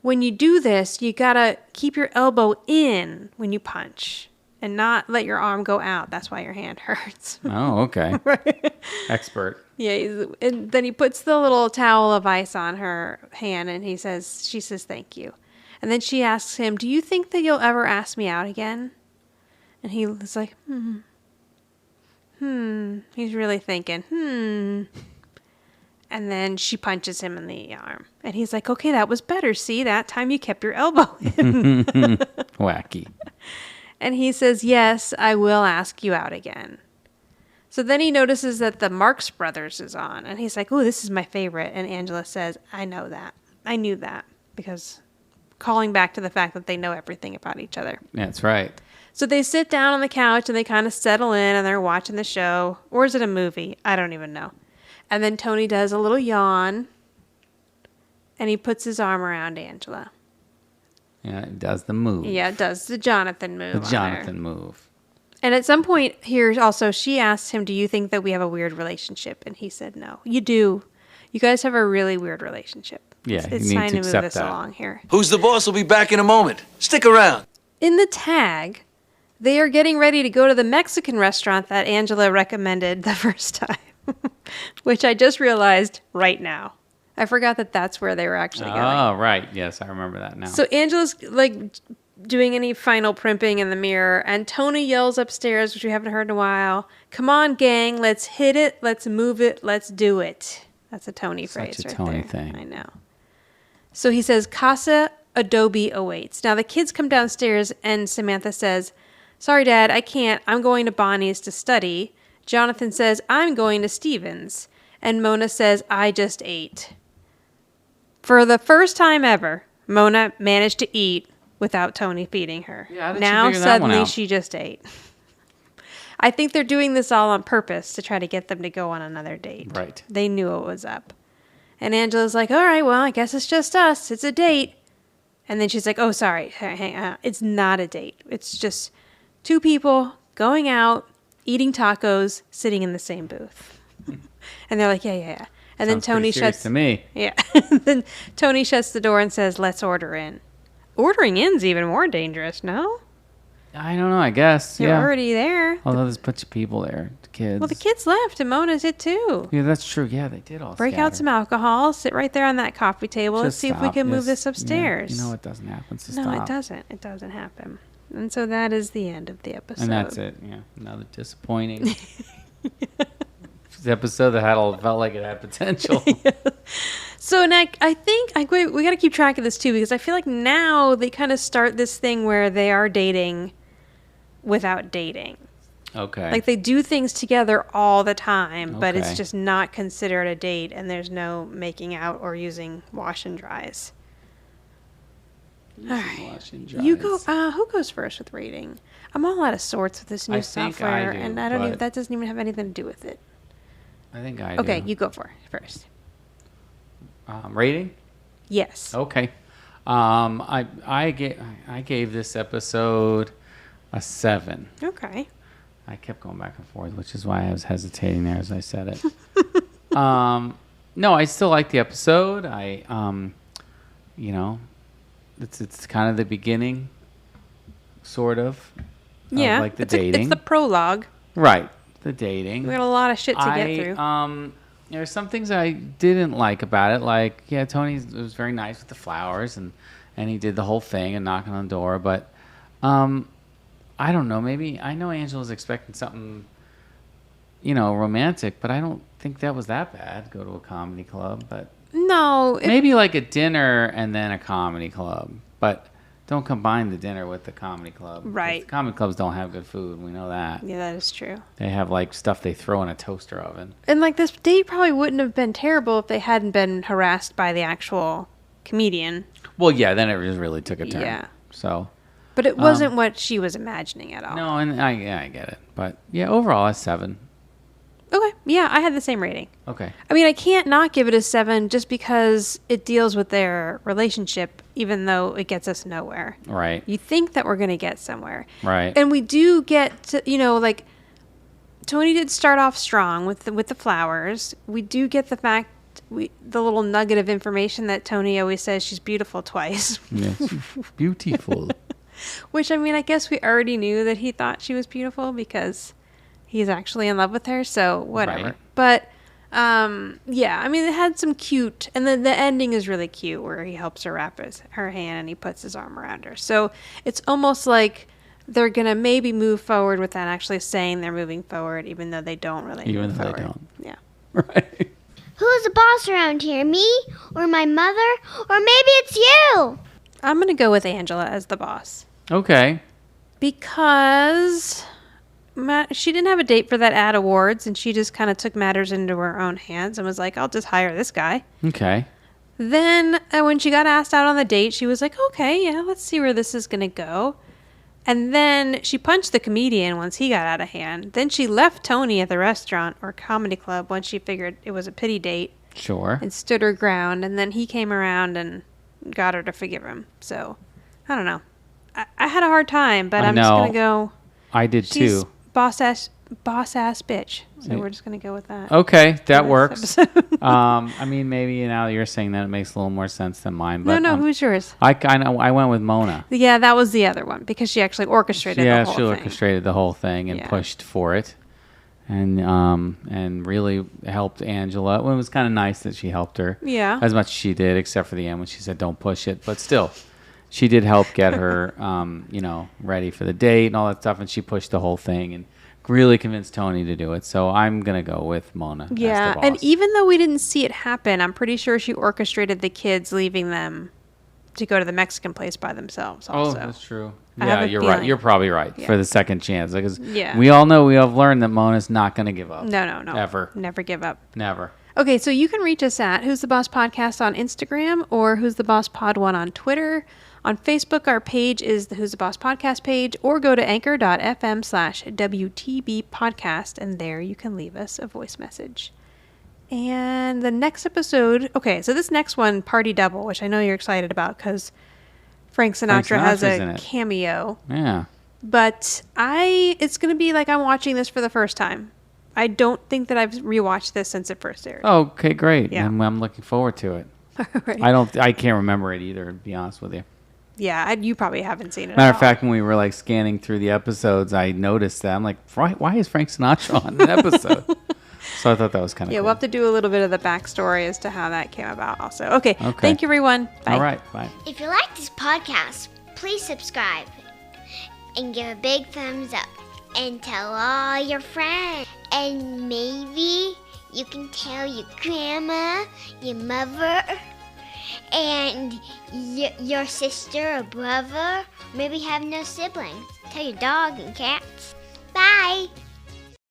Speaker 1: when you do this, you gotta keep your elbow in when you punch and not let your arm go out. That's why your hand hurts.
Speaker 4: Oh, okay. Right. Expert.
Speaker 1: Yeah. And then he puts the little towel of ice on her hand, and she says, thank you. And then she asks him, do you think that you'll ever ask me out again? And he was like, He's really thinking, And then she punches him in the arm. And he's like, okay, that was better. See, that time you kept your elbow in.
Speaker 4: Wacky.
Speaker 1: And he says, yes, I will ask you out again. So then he notices that the Marx Brothers is on. And he's like, oh, this is my favorite. And Angela says, I know that. I knew that. Because calling back to the fact that they know everything about each other.
Speaker 4: That's right.
Speaker 1: So they sit down on the couch and they kind of settle in and they're watching the show. Or is it a movie? I don't even know. And then Tony does a little yawn, and he puts his arm around Angela.
Speaker 4: Yeah, he does the move.
Speaker 1: Yeah, it does the Jonathan move.
Speaker 4: The Jonathan move.
Speaker 1: And at some point here also, she asks him, do you think that we have a weird relationship? And he said, no. You do. You guys have a really weird relationship.
Speaker 4: Yeah,
Speaker 1: it's time to move this along here.
Speaker 2: Who's the boss will be back in a moment. Stick around.
Speaker 1: In the tag, they are getting ready to go to the Mexican restaurant that Angela recommended the first time. Which I just realized right now. I forgot that that's where they were actually going.
Speaker 4: Oh, right. Yes, I remember that now.
Speaker 1: So Angela's doing any final primping in the mirror, and Tony yells upstairs, which we haven't heard in a while, come on, gang, let's hit it, let's move it, let's do it. That's a Tony phrase right there. Such a Tony thing. I know. So he says, Casa Adobe awaits. Now the kids come downstairs, and Samantha says, sorry, Dad, I can't. I'm going to Bonnie's to study. Jonathan says, I'm going to Stevens. And Mona says, I just ate. For the first time ever, Mona managed to eat without Tony feeding her.
Speaker 4: Yeah,
Speaker 1: now suddenly she just ate. I think they're doing this all on purpose to try to get them to go on another date.
Speaker 4: Right.
Speaker 1: They knew it was up. And Angela's like, all right, well, I guess it's just us. It's a date. And then she's like, oh, sorry. Hang on. It's not a date. It's just two people going out, eating tacos, sitting in the same booth. And they're like, yeah. And then Tony shuts
Speaker 4: to me.
Speaker 1: Yeah. Then Tony shuts the door and says, let's order in. Ordering in's even more dangerous, no?
Speaker 4: I don't know, I guess.
Speaker 1: You're already there.
Speaker 4: Although there's a bunch of people there, the kids.
Speaker 1: Well, the kids left and Mona's it too.
Speaker 4: Yeah, that's true. Yeah, they did all
Speaker 1: break out some alcohol, sit right there on that coffee table, and see if we can move this upstairs.
Speaker 4: Yeah. It doesn't happen. So
Speaker 1: no, it doesn't. It doesn't happen. And so that is the end of the episode.
Speaker 4: And that's it. Yeah, another disappointing episode that felt like it had potential.
Speaker 1: So, Nick, I think we got to keep track of this, too, because I feel like now they kind of start this thing where they are dating without dating.
Speaker 4: Okay.
Speaker 1: Like, they do things together all the time, but it's
Speaker 4: Okay.
Speaker 1: just not considered a date, and there's no making out or using wash and dries. All right. You go. Who goes first with rating? I'm all out of sorts with this new
Speaker 4: I think
Speaker 1: software,
Speaker 4: I do,
Speaker 1: and I don't even.
Speaker 4: but-
Speaker 1: That doesn't even have anything to do with it.
Speaker 4: I think I
Speaker 1: Okay,
Speaker 4: do.
Speaker 1: you go first.
Speaker 4: Rating?
Speaker 1: Yes.
Speaker 4: Okay. I gave this episode a 7.
Speaker 1: Okay.
Speaker 4: I kept going back and forth, which is why I was hesitating there as I said it. No, I still like the episode. It's kind of the beginning, sort of.
Speaker 1: Yeah.
Speaker 4: Like the
Speaker 1: it's
Speaker 4: dating.
Speaker 1: it's the prologue.
Speaker 4: Right. The dating.
Speaker 1: We got a lot of shit to get through.
Speaker 4: There's some things I didn't like about it. Like, yeah, Tony was very nice with the flowers and he did the whole thing and knocking on the door. But I don't know. Maybe I know Angela's expecting something, romantic, but I don't think that was that bad. Go to a comedy club, but
Speaker 1: No.
Speaker 4: maybe like a dinner and then a comedy club. But don't combine the dinner with the comedy club.
Speaker 1: Right.
Speaker 4: The comedy clubs don't have good food. We know that.
Speaker 1: Yeah, that is true.
Speaker 4: They have like stuff they throw in a toaster oven.
Speaker 1: And like this date probably wouldn't have been terrible if they hadn't been harassed by the actual comedian.
Speaker 4: Well, yeah, then it just really took a turn.
Speaker 1: Yeah.
Speaker 4: So.
Speaker 1: But it wasn't what she was imagining at all.
Speaker 4: No, and I get it. But yeah, overall, a 7.
Speaker 1: Okay. Yeah, I had the same rating.
Speaker 4: Okay.
Speaker 1: I mean, I can't not give it a 7 just because it deals with their relationship, even though it gets us nowhere.
Speaker 4: Right.
Speaker 1: You think that we're going to get somewhere.
Speaker 4: Right.
Speaker 1: And we do get to, like, Tony did start off strong with the flowers. We do get the fact, the little nugget of information that Tony always says she's beautiful twice.
Speaker 4: Yes. Beautiful.
Speaker 1: Which, I mean, I guess we already knew that he thought she was beautiful because he's actually in love with her, so whatever.
Speaker 4: Right.
Speaker 1: But, yeah, I mean, it had some cute, and then the ending is really cute where he helps her wrap her hand and he puts his arm around her. So it's almost like they're going to maybe move forward without actually saying they're moving forward, even though they don't really move forward.
Speaker 4: They don't.
Speaker 1: Yeah.
Speaker 4: Right.
Speaker 6: Who's the boss around here? Me? Or my mother? Or maybe it's you?
Speaker 1: I'm going to go with Angela as the boss.
Speaker 4: Okay.
Speaker 1: Because she didn't have a date for that ad awards, and she just kind of took matters into her own hands and was like, I'll just hire this guy.
Speaker 4: Okay.
Speaker 1: Then when she got asked out on the date, she was like, okay, yeah, let's see where this is going to go. And then she punched the comedian once he got out of hand. Then she left Tony at the restaurant or comedy club once she figured it was a pity date
Speaker 4: Sure.
Speaker 1: and stood her ground. And then he came around and got her to forgive him. So, I don't know. I had a hard time, but I'm just going to go.
Speaker 4: I did
Speaker 1: She's
Speaker 4: too.
Speaker 1: boss ass bitch. So we're just going to go with that.
Speaker 4: Okay, that
Speaker 1: for
Speaker 4: works.
Speaker 1: this episode.
Speaker 4: I mean, maybe now that you're saying that, it makes a little more sense than mine. But
Speaker 1: No, who's yours?
Speaker 4: I went with Mona.
Speaker 1: Yeah, that was the other one because she actually orchestrated the whole
Speaker 4: she
Speaker 1: thing.
Speaker 4: orchestrated the whole thing and
Speaker 1: Yeah.
Speaker 4: pushed for it, and really helped Angela. Well, it was kind of nice that she helped her.
Speaker 1: Yeah.
Speaker 4: As much as she did, except for the end when she said, "Don't push it," but still. She did help get her, ready for the date and all that stuff, and she pushed the whole thing and really convinced Tony to do it. So I'm gonna go with Mona.
Speaker 1: Yeah,
Speaker 4: as the boss.
Speaker 1: and even though we didn't see it happen, I'm pretty sure she orchestrated the kids leaving them to go to the Mexican place by themselves. Also.
Speaker 4: that's true.
Speaker 1: I have
Speaker 4: Yeah,
Speaker 1: a
Speaker 4: you're right.
Speaker 1: feeling.
Speaker 4: You're probably right
Speaker 1: Yeah.
Speaker 4: for the second chance because
Speaker 1: Yeah.
Speaker 4: we all know we have learned that Mona's not gonna give up.
Speaker 1: No,
Speaker 4: Ever.
Speaker 1: never give up.
Speaker 4: Never.
Speaker 1: Okay, so you can reach us at Who's the Boss Podcast on Instagram or Who's the Boss Pod 1 on Twitter. On Facebook, our page is the Who's the Boss Podcast page, or go to anchor.fm/WTB podcast, and there you can leave us a voice message. And the next episode, okay, so this next one, Party Double, which I know you're excited about because Frank Sinatra has
Speaker 4: Sinatra's in
Speaker 1: a
Speaker 4: it.
Speaker 1: cameo.
Speaker 4: Yeah.
Speaker 1: But it's going to be like I'm watching this for the first time. I don't think that I've rewatched this since it first aired.
Speaker 4: Oh, okay, great.
Speaker 1: Yeah.
Speaker 4: And I'm looking forward to it.
Speaker 1: Right.
Speaker 4: I can't remember it either, to be honest with you.
Speaker 1: Yeah, you probably haven't seen it.
Speaker 4: Matter
Speaker 1: at
Speaker 4: of fact, when we were like scanning through the episodes, I noticed that. I'm like, why is Frank Sinatra on an episode? So I thought that was kind of
Speaker 1: Yeah,
Speaker 4: cool.
Speaker 1: we'll have to do a little bit of the backstory as to how that came about also. Okay. Thank you, everyone. Bye.
Speaker 4: All right, bye.
Speaker 6: If you like this podcast, please subscribe and give a big thumbs up and tell all your friends. And maybe You can tell your grandma, your mother, and your sister or brother. Maybe have no siblings. Tell your dog and cats. Bye.